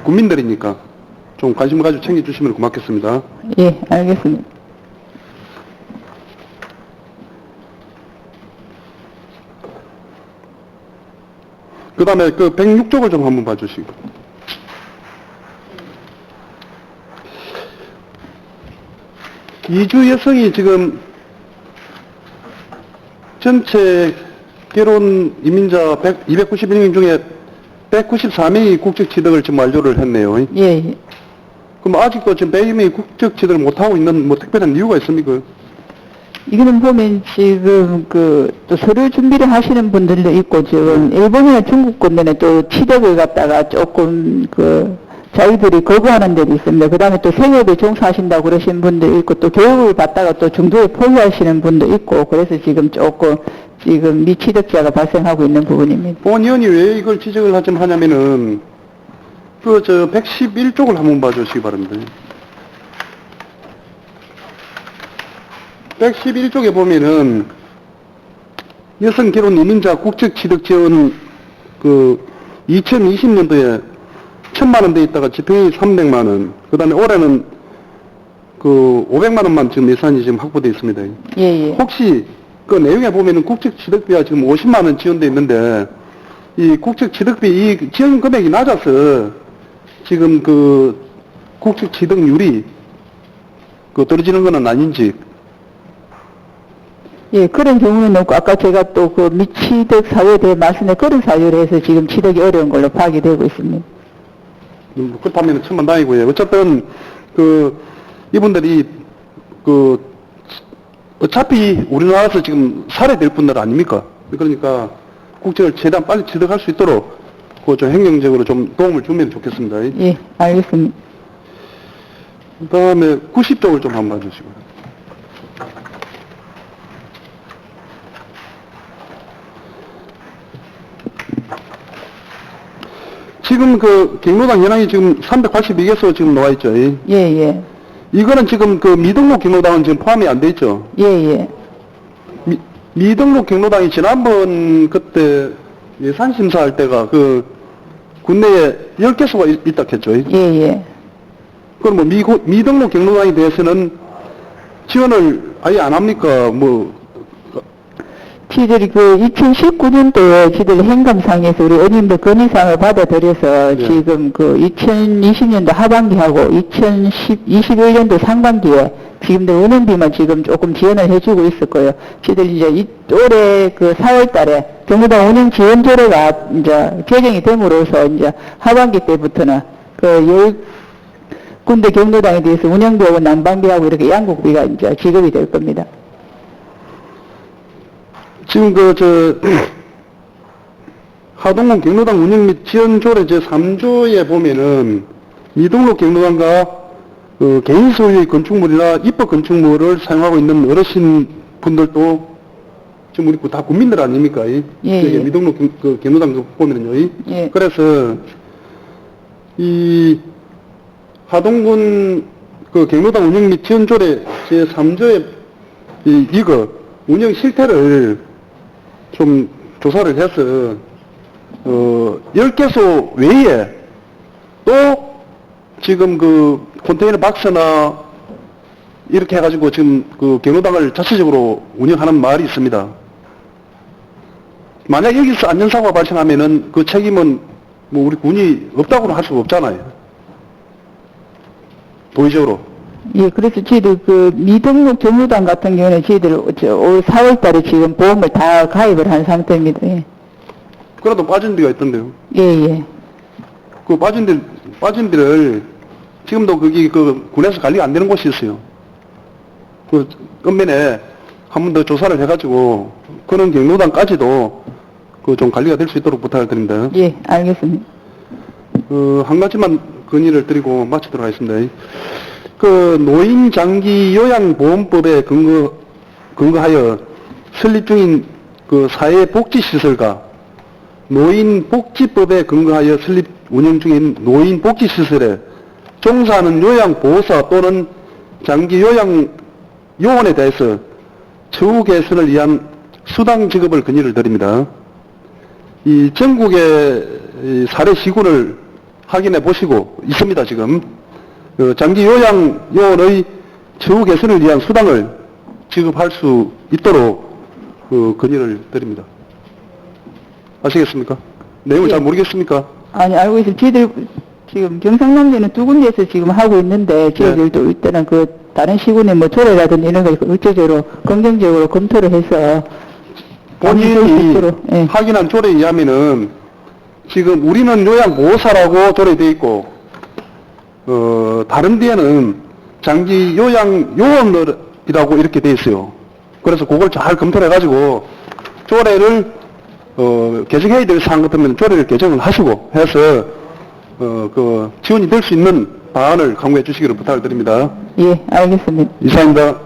국민들이니까 좀 관심을 가지고 챙겨주시면 고맙겠습니다. 예, 알겠습니다. 그 다음에 106쪽을 좀 한번 봐주시고. 이주 여성이 지금 전체 결혼 이민자 291명 중에 194명이 국적 취득을 지금 완료를 했네요. 예, 예. 그럼 아직도 지금 100명이 국적 취득을 못하고 있는 뭐 특별한 이유가 있습니까? 이거는 보면 지금 또 서류 준비를 하시는 분들도 있고 지금 일본이나 중국 건너에 또 취득을 갖다가 조금 자기들이 거부하는 데도 있습니다. 그 다음에 또 생업에 종사하신다고 그러신 분도 있고 또 교육을 받다가 또 중도에 포기하시는 분도 있고 그래서 지금 조금 미취득자가 발생하고 있는 부분입니다. 본 의원이 왜 이걸 지적을 하냐면은 111쪽을 한번 봐주시기 바랍니다. 111쪽에 보면은 여성 결혼 이민자 국적 취득 지원 2020년도에 1,000만 원 돼 있다가 집행이 300만 원. 그다음에 올해는 500만 원만 지금 예산이 지금 확보되어 있습니다. 예, 예. 혹시 그 내용에 보면은 국적 취득비가 지금 50만 원 지원되어 있는데 이 국적 취득비 이 지원 금액이 낮아서 지금 국적 취득률이 떨어지는 건 아닌지. 예, 그런 경우는 없고, 아까 제가 또 미취득 사유에 대해 말씀해 그런 사유로 해서 지금 취득이 어려운 걸로 파악이 되고 있습니다. 그렇다면 천만 다행이고요. 어쨌든, 이분들이, 어차피 우리나라에서 지금 살아야 될 분들 아닙니까? 그러니까 국적을 최대한 빨리 취득할 수 있도록 좀 행정적으로 좀 도움을 주면 좋겠습니다. 예, 알겠습니다. 그 다음에 90쪽을 좀 한번 봐주시고요. 지금 경로당 현황이 지금 382개소 지금 나와 있죠. 예, 예. 이거는 지금 미등록 경로당은 지금 포함이 안 돼 있죠. 예, 예. 미등록 경로당이 지난번 그때 예산 심사할 때가 국내에 10개소가 있다 했죠. 예, 예. 그럼 뭐 미등록 경로당에 대해서는 지원을 아예 안 합니까? 저희들이 2019년도에 저희들 행감상에서 우리 의원님들 건의사항을 받아들여서 예. 지금 2020년도 하반기하고 2021년도 상반기에 지금도 운영비만 지금 조금 지원을 해주고 있을 거예요. 저희들 이제 올해 4월 달에 경로당 운영 지원 조례가 이제 개정이 됨으로써 이제 하반기 때부터는 10군데 경로당에 대해서 운영비하고 난방비하고 이렇게 양국비가 이제 지급이 될 겁니다. 지금 하동군 경로당 운영 및 지원 조례 제3조에 보면은 미등록 경로당과 개인 소유의 건축물이나 입법 건축물을 사용하고 있는 어르신 분들도 지금 우리 다 국민들 아닙니까? 예, 예. 미등록 경로당 보면은요. 예. 그래서 이 하동군 경로당 운영 및 지원 조례 제3조에 이거 운영 실태를 좀 조사를 해서 10개소 외에 또 지금 그 컨테이너 박스나 이렇게 해가지고 지금 그 경로당을 자체적으로 운영하는 마을이 있습니다. 만약 여기서 안전사고가 발생하면은 그 책임은 뭐 우리 군이 없다고는 할 수가 없잖아요. 도의적으로. 예, 그래서 저희들 그 미등록 경로당 같은 경우는 저희들 올 4월 달에 지금 보험을 다 가입을 한 상태입니다. 예. 그래도 빠진 데가 있던데요. 예, 예. 그 빠진 데를 지금도 거기 그 군에서 관리가 안 되는 곳이 있어요. 그 끝면에 한 번 더 조사를 해가지고 그런 경로당까지도 그 좀 관리가 될 수 있도록 부탁을 드립니다. 예, 알겠습니다. 한 가지만 건의를 드리고 마치도록 하겠습니다. 그 노인 장기 요양보험법에 근거하여 설립 중인 그 사회복지시설과 노인복지법에 근거하여 설립 운영 중인 노인복지시설에 종사하는 요양보호사 또는 장기 요양요원에 대해서 처우 개선을 위한 수당 지급을 건의를 드립니다. 이 전국의 이 사례 시군을 확인해 보시고 있습니다. 지금 장기 요양요원의 처우 개선을 위한 수당을 지급할 수 있도록 건의를 드립니다. 아시겠습니까? 내용을 잘 모르겠습니까? 아니, 알고 있어요. 저희들 지금 경상남도에는 2군데에서 지금 하고 있는데, 저희들도 이때는 그 다른 시군의 뭐 조례라든지 이런 걸 일제적으로 긍정적으로 검토를 해서 본인이 예. 확인한 조례에 의하면은 지금 우리는 요양보호사라고 조례되어 있고 다른 데에는 장기 요양요원이라고 이렇게 되어 있어요. 그래서 그걸 잘 검토를 해가지고 조례를 개정해야 될 사항 같으면 조례를 개정을 하시고 해서 그 지원이 될 수 있는 방안을 강구해 주시기를 부탁을 드립니다. 예, 알겠습니다. 이상입니다.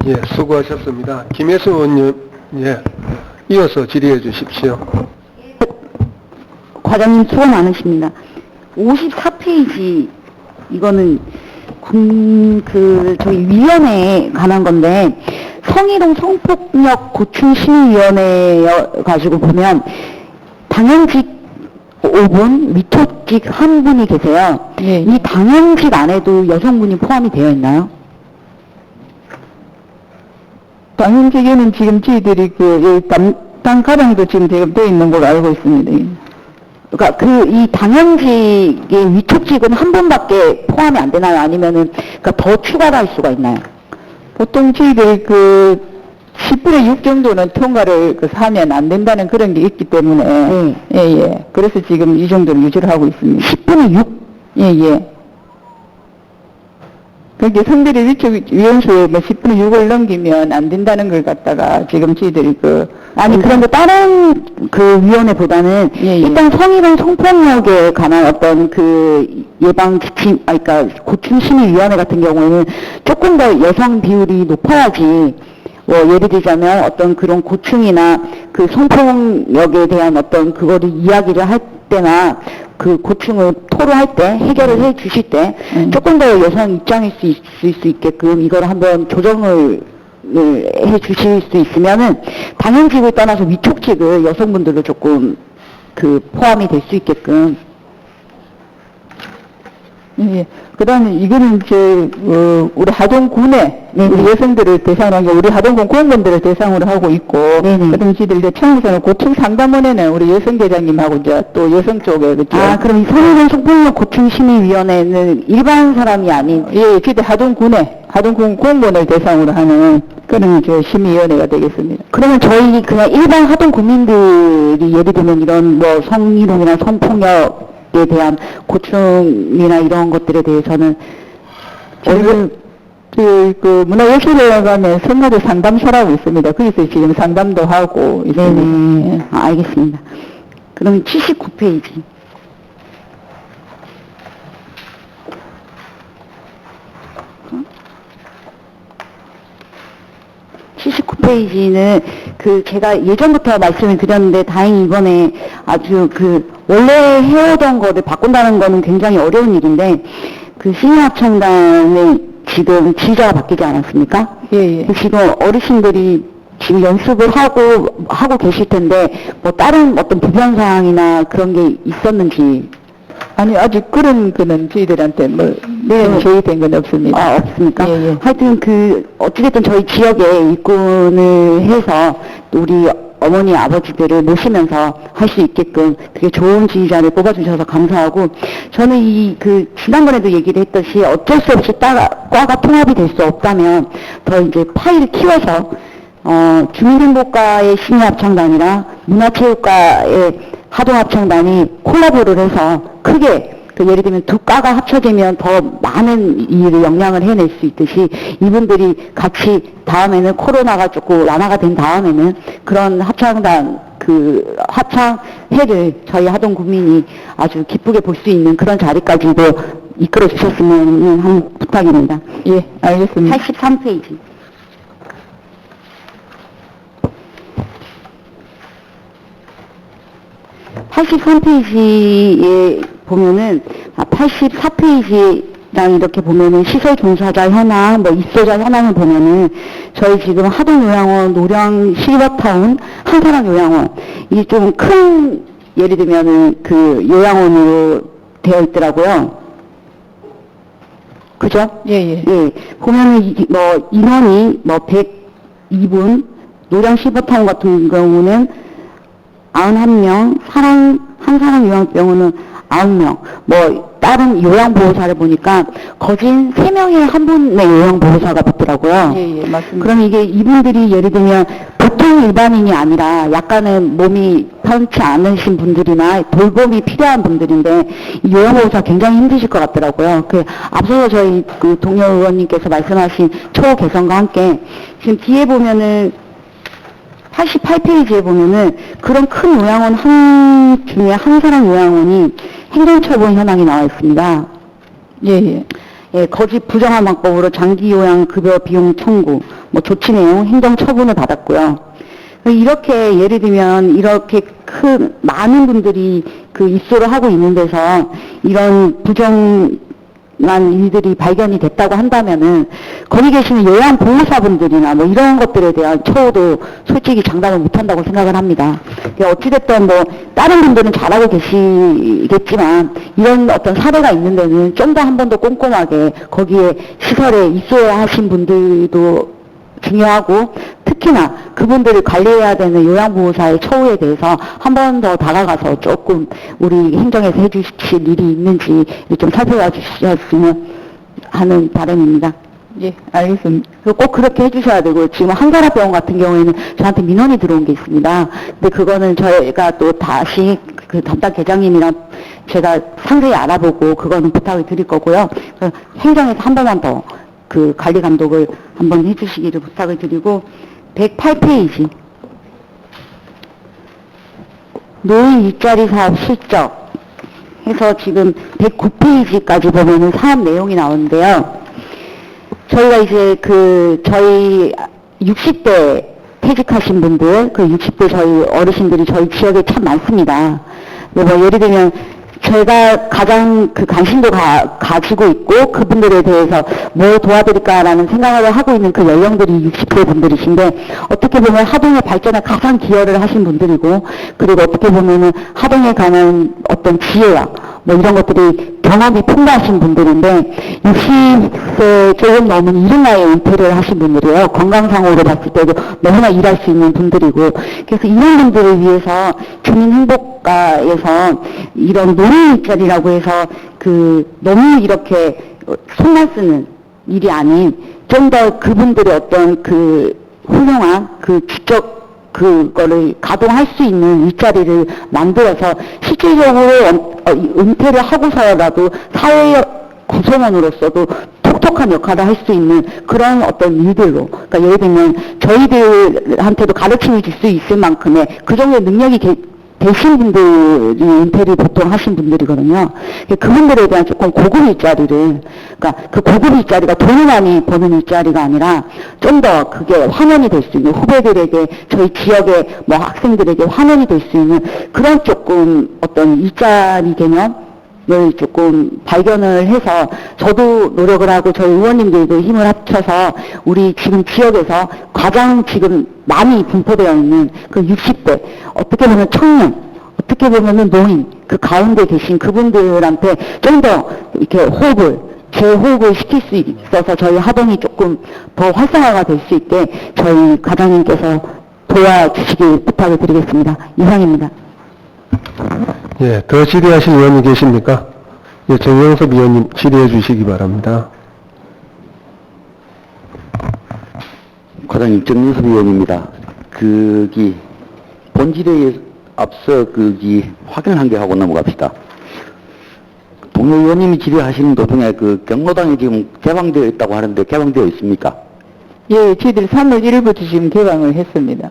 예, 수고하셨습니다. 김혜수 의원님, 예, 이어서 질의해 주십시오. 과장님 수고 많으십니다. 54페이지 이거는 저희 위원회에 관한 건데 성희롱 성폭력 고충심의위원회 가지고 보면 당연직 5분, 위촉직 1분이 계세요. 예. 이 당연직 안에도 여성분이 포함이 되어 있나요? 당연직에는 지금 저희들이 그 담당 가량도 지금 되어 있는 걸로 알고 있습니다. 예. 그러니까 이 당연직의 위촉직은 1분밖에 포함이 안 되나요? 아니면은 그러니까 더 추가를 할 수가 있나요? 보통 저희들이 10분의 6 정도는 통과를 하면 안 된다는 그런 게 있기 때문에, 예. 그래서 지금 이 정도를 유지를 하고 있습니다. 10분의 6? 예. 그게 성별의 위촉위원소에 10분의 6을 넘기면 안 된다는 걸 갖다가 지금 저희들이 그런데 다른 위원회보다는 일단 성희롱 성폭력에 관한 어떤 예방 지침, 그러니까 고충심의위원회 같은 경우에는 조금 더 여성 비율이 높아야지, 예를 들자면 어떤 그런 고충이나 그 성폭력에 대한 어떤 그거를 이야기를 할 때나 그 고충을 토로할 때, 해결을 해 주실 때 조금 더 여성 입장일 수 있게끔 이걸 한번 조정을 해 주실 수 있으면은 당연직을 떠나서 위촉직을 여성분들로 조금 포함이 될 수 있게끔. 예. 그 다음에 이거는 우리 하동군에 우리 여성들을 대상으로 한 게 우리 하동군 공무원들을 대상으로 하고 있고, 그럼 저희들 이제 청구서는 고충 상담원에는 우리 여성계장님하고 이제 또 여성 쪽에, 그죠? 그럼 이 성희롱 성폭력 고충심의위원회는 일반 사람이 아닌? 예, 저희들 하동군 공무원을 대상으로 하는 그런 심의위원회가 되겠습니다. 그러면 저희 그냥 일반 하동 국민들이 예를 들면 이런 뭐 성희롱이나 성폭력 에 대한 고충이나 이런 것들에 대해서는 문화예술에 가면 성가대 상담소라고 있습니다. 거기서 지금 상담도 하고 있습니다. 네네. 알겠습니다. 그럼 79페이지. 79페이지는 제가 예전부터 말씀을 드렸는데 다행히 이번에 아주 원래 해오던 거를 바꾼다는 거는 굉장히 어려운 일인데 시민합창단의 지금 지휘자가 바뀌지 않았습니까? 예. 지금 어르신들이 지금 연습을 하고 계실 텐데, 뭐 다른 어떤 불편 사항이나 그런 게 있었는지. 아니, 아직 그런 거는 저희들한테 뭐, 제의된 건 없습니다. 아, 없습니까? 예, 예. 하여튼 어찌됐든 저희 지역에 일꾼을 해서 우리 어머니, 아버지들을 모시면서 할 수 있게끔 되게 좋은 지휘자를 뽑아주셔서 감사하고, 저는 지난번에도 얘기를 했듯이 어쩔 수 없이 과가 통합이 될 수 없다면 더 이제 파일을 키워서, 주민행복과의 심리합창단이랑 문화체육과의 하동합창단이 콜라보를 해서 크게 예를 들면 두 과가 합쳐지면 더 많은 일을 역량을 해낼 수 있듯이 이분들이 같이 다음에는 코로나가 조금 완화가 된 다음에는 그런 합창단 합창회를 저희 하동 구민이 아주 기쁘게 볼 수 있는 그런 자리까지도 이끌어 주셨으면 하는 부탁입니다. 예, 알겠습니다. 83페이지. 83페이지에 보면은 84페이지랑 이렇게 보면은 시설 종사자 현황, 뭐 입소자 현황을 보면은 저희 지금 하동요양원, 노량 실버타운, 한사랑 요양원 이 좀 큰 예를 들면은 요양원으로 되어 있더라고요. 그죠? 예. 예. 보면은 인원이 102분, 노량 실버타운 같은 경우는 91명, 한사랑 요양병원은 9명, 다른 요양보호사를 보니까 거진 3명에 한 분의 요양보호사가 붙더라고요. 예, 맞습니다. 그럼 이게 이분들이 예를 들면 보통 일반인이 아니라 약간은 몸이 편치 않으신 분들이나 돌봄이 필요한 분들인데 이 요양보호사 굉장히 힘드실 것 같더라고요. 앞서서 저희 동료 의원님께서 말씀하신 초호 개선과 함께 지금 뒤에 보면은 88페이지에 보면은 그런 큰 요양원 중에 한사랑 요양원이 행정처분 현황이 나와 있습니다. 예. 거짓 부정한 방법으로 장기 요양 급여 비용 청구, 조치 내용 행정처분을 받았고요. 이렇게 예를 들면 이렇게 많은 분들이 입소를 하고 있는 데서 이런 부정한 일들이 발견이 됐다고 한다면은 거기 계시는 요양보호사분들이나 이런 것들에 대한 처우도 솔직히 장담을 못한다고 생각을 합니다. 어찌됐든 다른 분들은 잘하고 계시겠지만 이런 어떤 사례가 있는 데는 좀 더 한 번 더 꼼꼼하게 거기에 시설에 입소하신 분들도 중요하고 특히나 그분들을 관리해야 되는 요양보호사의 처우에 대해서 한 번 더 다가가서 조금 우리 행정에서 해주실 일이 있는지 좀 살펴봐 주셨으면 하는 바람입니다. 예, 알겠습니다. 꼭 그렇게 해주셔야 되고 지금 한가라병원 같은 경우에는 저한테 민원이 들어온 게 있습니다. 근데 그거는 저희가 또 다시 담당 계장님이랑 제가 상세히 알아보고 그거는 부탁을 드릴 거고요. 행정에서 한 번만 더 관리 감독을 한번 해주시기를 부탁을 드리고 108페이지 노인 일자리 사업 실적 해서 지금 109페이지까지 보면은 사업 내용이 나오는데요. 저희가 이제 저희 60대 퇴직하신 분들, 60대 저희 어르신들이 저희 지역에 참 많습니다. 예를 들면 제가 가장 관심도 가지고 있고 그분들에 대해서 뭘 도와드릴까라는 생각을 하고 있는 연령들이 60대 분들이신데 어떻게 보면 하동의 발전에 가장 기여를 하신 분들이고 그리고 어떻게 보면은 하동에 관한 어떤 지혜와 이런 것들이 경험이 풍부하신 분들인데 60세 조금 넘은 이른 나이에 은퇴를 하신 분들이에요. 건강상으로 봤을 때도 너무나 일할 수 있는 분들이고 그래서 이런 분들을 위해서 주민행복과에서 이런 노인 일자리라고 해서 너무 이렇게 손만 쓰는 일이 아닌 좀 더 그분들의 어떤 훌륭한 지적 그거를 가동할 수 있는 일자리를 만들어서 실질적으로 은퇴를 하고서라도 사회 구성원으로서도 톡톡한 역할을 할 수 있는 그런 어떤 일들로 그러니까 예를 들면 저희들한테도 가르침을 줄 수 있을 만큼의 그 정도의 능력이 되신 분들이 은퇴를 보통 하신 분들이거든요. 그분들에 대한 조금 고급 일자리를, 그러니까 고급 일자리가 돈을 많이 버는 일자리가 아니라 좀 더 그게 환원이 될 수 있는 후배들에게 저희 지역의 학생들에게 환원이 될 수 있는 그런 조금 어떤 일자리 개념 조금 발견을 해서 저도 노력을 하고 저희 의원님들도 힘을 합쳐서 우리 지금 지역에서 가장 지금 많이 분포되어 있는 그 60대, 어떻게 보면 청년, 어떻게 보면은 노인, 그 가운데 계신 그분들한테 좀 더 이렇게 재호흡을 시킬 수 있어서 저희 하동이 조금 더 활성화가 될 수 있게 저희 과장님께서 도와주시길 부탁을 드리겠습니다. 이상입니다. 예, 더 질의하실 의원이 계십니까? 예, 정영섭 의원님 질의해 주시기 바랍니다. 과장님, 정영섭 의원입니다. 본질에 앞서 확인을 한 개 하고 넘어갑시다. 동료 의원님이 질의하시는 도중에 경로당이 지금 개방되어 있다고 하는데 개방되어 있습니까? 예, 저희들이 3월 1일부터 지금 개방을 했습니다.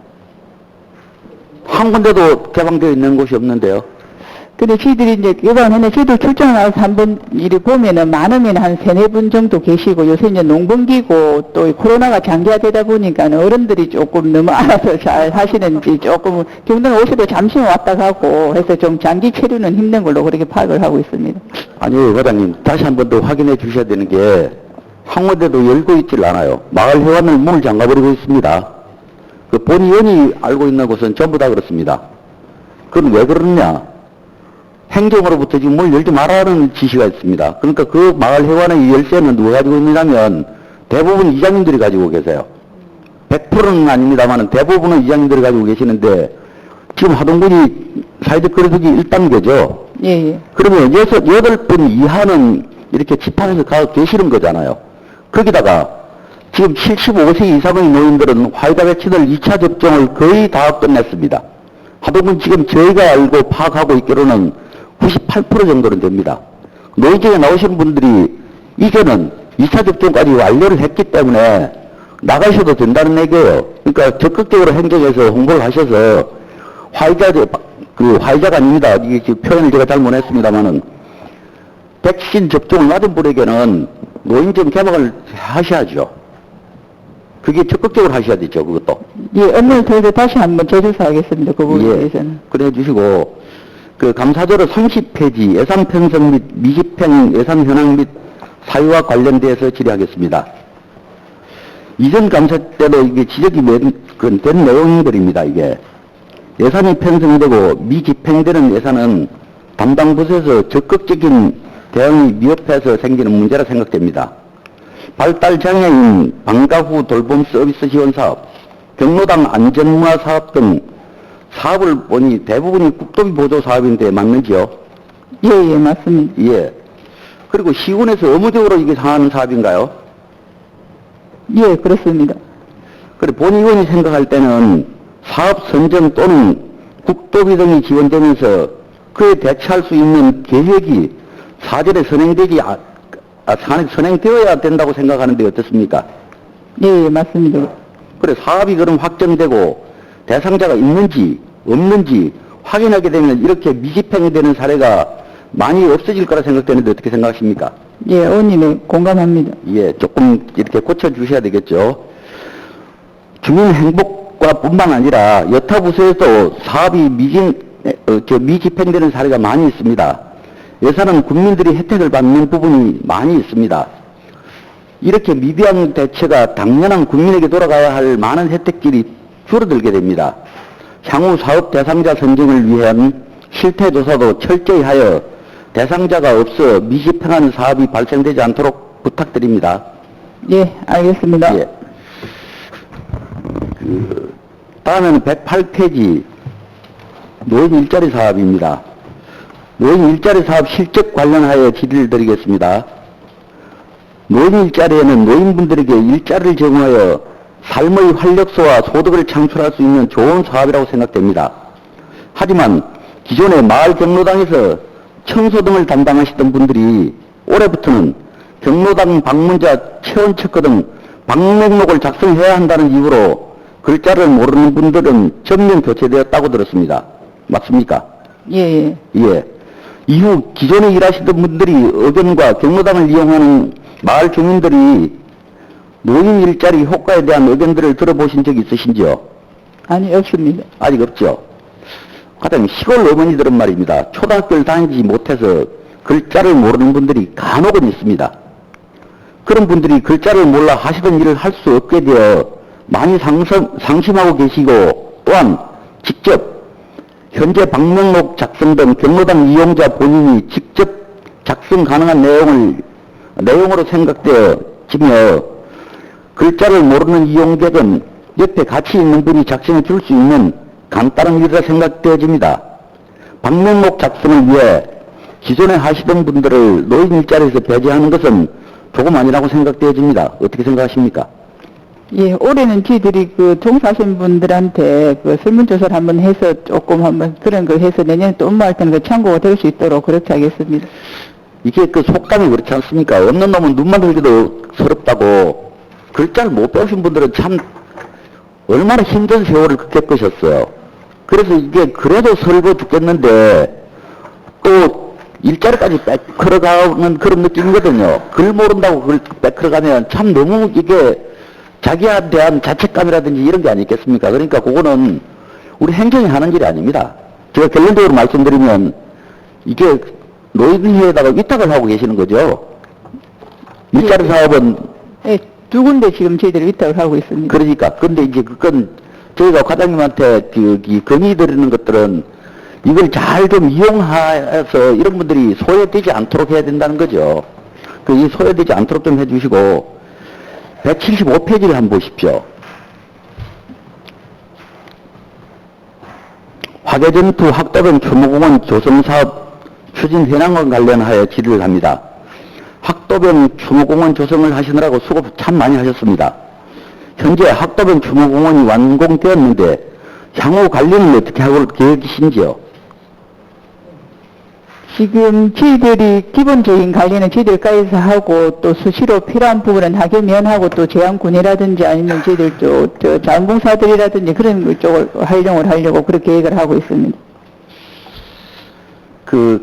한 군데도 개방되어 있는 곳이 없는데요. 근데 저희들이 이제 개방했는데 저희들 출장 나와서 한번 이리 보면은 많으면 한 3-4분 정도 계시고 요새 이제 농번기고 또 코로나가 장기화되다 보니까 어른들이 조금 너무 알아서 잘 하시는지 조금 경동 오셔도 잠시 왔다 가고 해서 좀 장기 체류는 힘든 걸로 그렇게 파악을 하고 있습니다. 아니요, 과장님. 다시 한 번 더 확인해 주셔야 되는 게 한 군데도 열고 있질 않아요. 마을 회관을 문을 잠가버리고 있습니다. 본 의원이 알고 있는 곳은 전부 다 그렇습니다. 그건 왜 그러느냐? 행정으로부터 지금 문을 열지 말라는 지시가 있습니다. 그러니까 그 마을 회관의 열쇠는 누가 가지고 있느냐면 대부분 이장님들이 가지고 계세요. 100%는 아닙니다만 대부분은 이장님들이 가지고 계시는데 지금 하동군이 사회적 거리두기 1단계죠. 예. 그러면 8분 이하는 이렇게 집합에서 가 계시는 거잖아요. 거기다가 지금 75세 이상의 노인들은 화이자 백신을 2차 접종을 거의 다 끝냈습니다. 하동군 지금 저희가 알고 파악하고 있기로는 98% 정도는 됩니다. 노인정에 나오시는 분들이 이제는 2차 접종까지 완료를 했기 때문에 나가셔도 된다는 얘기예요. 그러니까 적극적으로 행정에서 홍보를 하셔서 화이자가 아닙니다. 이게 지금 표현을 제가 잘못했습니다만은 백신 접종을 맞은 분에게는 노인정 개방을 하셔야죠. 그게 적극적으로 하셔야 되죠, 그것도. 예, 업무를 더해서 다시 한번 재조사하겠습니다. 그 부분에 대해서는. 그래 해주시고, 감사조로 30페이지 예산 편성 및 미집행 예산 현황 및 사유와 관련돼서 질의하겠습니다. 이전 감사 때도 이게 지적이 된 내용들입니다, 이게. 예산이 편성되고 미집행되는 예산은 담당 부서에서 적극적인 대응이 미흡해서 생기는 문제라 생각됩니다. 발달장애인 방과 후 돌봄 서비스 지원 사업, 경로당 안전문화 사업 등 사업을 보니 대부분이 국도비 보조 사업인데 맞는지요? 예, 맞습니다. 예. 그리고 시군에서 의무적으로 이게 상하는 사업인가요? 예, 그렇습니다. 그래, 본 의원이 생각할 때는 사업 선정 또는 국도비 등이 지원되면서 그에 대처할 수 있는 계획이 사전에 선행되어야 된다고 생각하는데 어떻습니까? 예, 맞습니다. 그래, 사업이 그럼 확정되고 대상자가 있는지 없는지 확인하게 되면 이렇게 미집행되는 사례가 많이 없어질 거라 생각되는데 어떻게 생각하십니까? 예, 의원님에 공감합니다. 예, 조금 이렇게 고쳐주셔야 되겠죠. 주민 행복과 뿐만 아니라 여타 부서에도 사업이 미집행되는 사례가 많이 있습니다. 예산은 국민들이 혜택을 받는 부분이 많이 있습니다. 이렇게 미비한 대처가 당연한 국민에게 돌아가야 할 많은 혜택들이 줄어들게 됩니다. 향후 사업 대상자 선정을 위한 실태조사도 철저히 하여 대상자가 없어 미집행하는 사업이 발생되지 않도록 부탁드립니다. 예, 알겠습니다. 예. 다음에는 108페이지 노인 일자리 사업입니다. 노인 일자리 사업 실적 관련하여 질의를 드리겠습니다. 노인 일자리에는 노인분들에게 일자리를 제공하여 삶의 활력소와 소득을 창출할 수 있는 좋은 사업이라고 생각됩니다. 하지만 기존의 마을 경로당에서 청소 등을 담당하시던 분들이 올해부터는 경로당 방문자 체온 체크 등 방명록을 작성해야 한다는 이유로 글자를 모르는 분들은 전면 교체되었다고 들었습니다. 맞습니까? 예. 이후 기존에 일하시던 분들이 의견과 경로당을 이용하는 마을 주민들이 노인 일자리 효과에 대한 의견들을 들어보신 적이 있으신지요? 아니, 없습니다. 아직 없죠. 가장 시골 어머니들은 말입니다. 초등학교를 다니지 못해서 글자를 모르는 분들이 간혹은 있습니다. 그런 분들이 글자를 몰라 하시던 일을 할 수 없게 되어 많이 상심하고 계시고, 또한 직접 현재 방명록 작성 등 경로당 이용자 본인이 직접 작성 가능한 내용으로 생각되어지며, 글자를 모르는 이용객은 옆에 같이 있는 분이 작성해 줄 수 있는 간단한 일이라 생각되어집니다. 방명록 작성을 위해 기존에 하시던 분들을 노인 일자리에서 배제하는 것은 조금 아니라고 생각되어집니다. 어떻게 생각하십니까? 예, 올해는 저희들이 그 종사하신 분들한테 그 설문조사를 한번 해서 조금 한번 그런 걸 해서 내년에 또 업무할 때는 그 참고가 될 수 있도록 그렇게 하겠습니다. 이게 그 속담이 그렇지 않습니까? 없는 놈은 눈만 들기도 서럽다고. 글자를 못 배우신 분들은 참 얼마나 힘든 세월을 겪으셨어요. 그래서 이게 그래도 서러워 죽겠는데 또 일자리까지 빽걸어가는 그런 느낌이거든요. 글 모른다고 그걸 빽걸어가면 참 너무 이게 자기에 대한 자책감이라든지 이런 게 아니겠습니까? 그러니까 그거는 우리 행정이 하는 일이 아닙니다. 제가 결론적으로 말씀드리면 이게 노인회에다가 위탁을 하고 계시는 거죠. 일자리 사업은 예, 두 군데 지금 저희들이 위탁을 하고 있습니다. 그러니까 근데 이제 그건 저희가 과장님한테 건의드리는 것들은 이걸 잘 좀 이용해서 이런 분들이 소외되지 않도록 해야 된다는 거죠. 이 소외되지 않도록 좀 해주시고 175페이지를 한번 보십시오. 화개전투 학도변 추모공원 조성사업 추진 현황과 관련하여 질의를 합니다. 학도변 추모공원 조성을 하시느라고 수고 참 많이 하셨습니다. 현재 학도변 추모공원이 완공되었는데 향후 관리는 어떻게 하고 계획이신지요? 지금 저희들이 기본적인 관리는 저희들까지서 하고 또 수시로 필요한 부분은 하계면하고 또 제한군이라든지 아니면 저희들 저 자원봉사들이라든지 그런 쪽을 활용을 하려고 그렇게 계획을 하고 있습니다.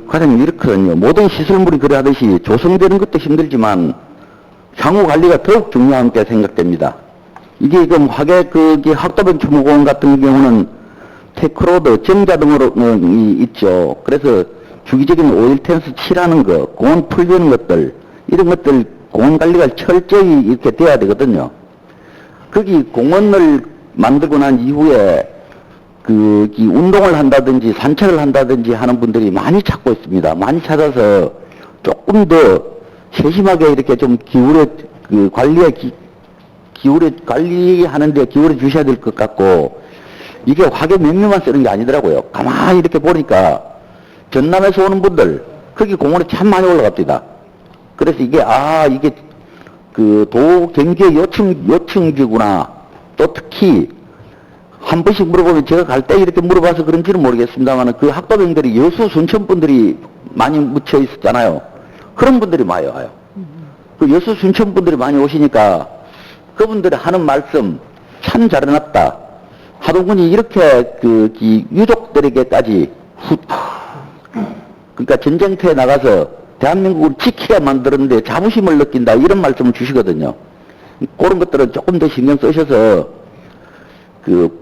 과장님 이렇거든요. 모든 시설물이 그러하듯이 조성되는 것도 힘들지만 향후 관리가 더욱 중요하게 생각됩니다. 이게 지금 학도변 추모공원 같은 경우는 테크로드, 정자 등으로 있죠. 그래서 주기적인 오일 텐스 칠하는 거, 공원 풀리는 것들, 이런 것들 공원 관리가 철저히 이렇게 돼야 되거든요. 거기 공원을 만들고 난 이후에 이 운동을 한다든지 산책을 한다든지 하는 분들이 많이 찾고 있습니다. 많이 찾아서 조금 더 세심하게 이렇게 좀 관리하는 데 기울여 주셔야 될 것 같고, 이게 화계 명료만 쓰는 게 아니더라고요. 가만히 이렇게 보니까 전남에서 오는 분들 거기 공원에 참 많이 올라갑니다. 그래서 이게 경기의 요층지구나. 또 특히 한 번씩 물어보면 제가 갈 때 이렇게 물어봐서 그런지는 모르겠습니다만 그 학도병들이 여수 순천 분들이 많이 묻혀 있었잖아요. 그런 분들이 많이 와요. 그 여수 순천 분들이 많이 오시니까 그분들이 하는 말씀 참 잘해놨다. 하동군이 이렇게 유족들에게까지 그러니까 전쟁터에 나가서 대한민국을 지키게 만들었는데 자부심을 느낀다, 이런 말씀을 주시거든요. 그런 것들은 조금 더 신경 쓰셔서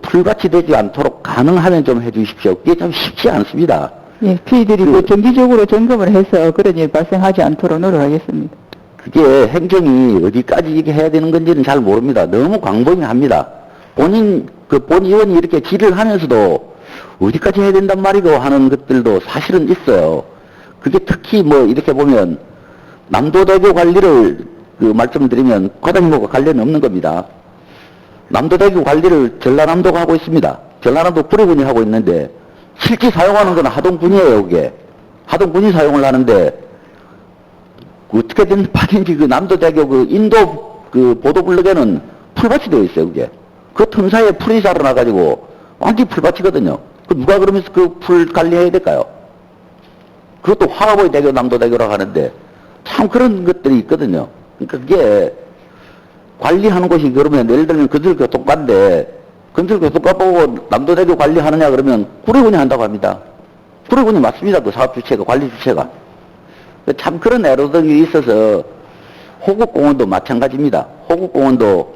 풀밭이 되지 않도록 가능하면 좀 해주십시오. 그게 좀 쉽지 않습니다. 예, 저희들이 정기적으로 점검을 해서 그런 일 발생하지 않도록 노력하겠습니다. 그게 행정이 어디까지 이게 해야 되는 건지는 잘 모릅니다. 너무 광범위합니다. 본 의원이 이렇게 질의를 하면서도 어디까지 해야 된단 말이고 하는 것들도 사실은 있어요. 그게 특히 이렇게 보면 남도대교 관리를 말씀드리면 과장님과 관련이 없는 겁니다. 남도대교 관리를 전라남도가 하고 있습니다. 전라남도 구례군이 하고 있는데 실제 사용하는 건 하동군이에요. 그게 하동군이 사용을 하는데 어떻게든 받은지 남도대교 인도 보도블럭에는 풀밭이 되어 있어요. 그게 그 틈 사이에 풀이 자라나가지고 완전히 풀밭이거든요. 누가 그러면서 그 풀 관리해야 될까요? 그것도 화가보이 대교, 남도대교라고 하는데 참 그런 것들이 있거든요. 그러니까 그게 관리하는 곳이 그러면 예를 들면 건설교통과인데 건설교통과 보고 남도대교 관리하느냐 그러면 구례군이 한다고 합니다. 구례군이 맞습니다. 그 사업 주체가, 관리 주체가. 참 그런 애로등이 있어서 호국공원도 마찬가지입니다. 호국공원도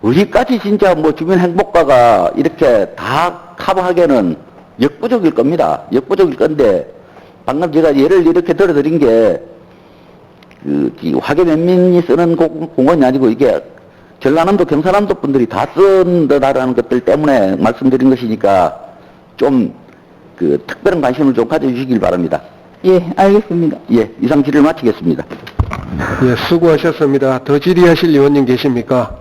어디까지 진짜 주민 행복과가 이렇게 다 커버하기에는 역부족일 겁니다. 역부족일 건데 방금 제가 예를 이렇게 들어드린 게, 이 화계면민이 쓰는 공원이 아니고 이게 전라남도, 경상남도 분들이 다 쓴다라는 것들 때문에 말씀드린 것이니까 좀 특별한 관심을 좀 가져주시길 바랍니다. 예, 알겠습니다. 예, 이상 질의를 마치겠습니다. 예, 수고하셨습니다. 더 질의하실 의원님 계십니까?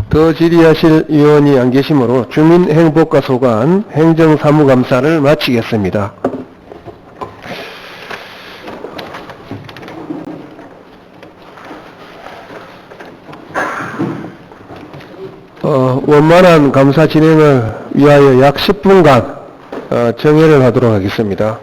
더 질의하실 의원이 안 계시므로 주민행복과 소관 행정사무감사를 마치겠습니다. 원만한 감사 진행을 위하여 약 10분간 정회를 하도록 하겠습니다.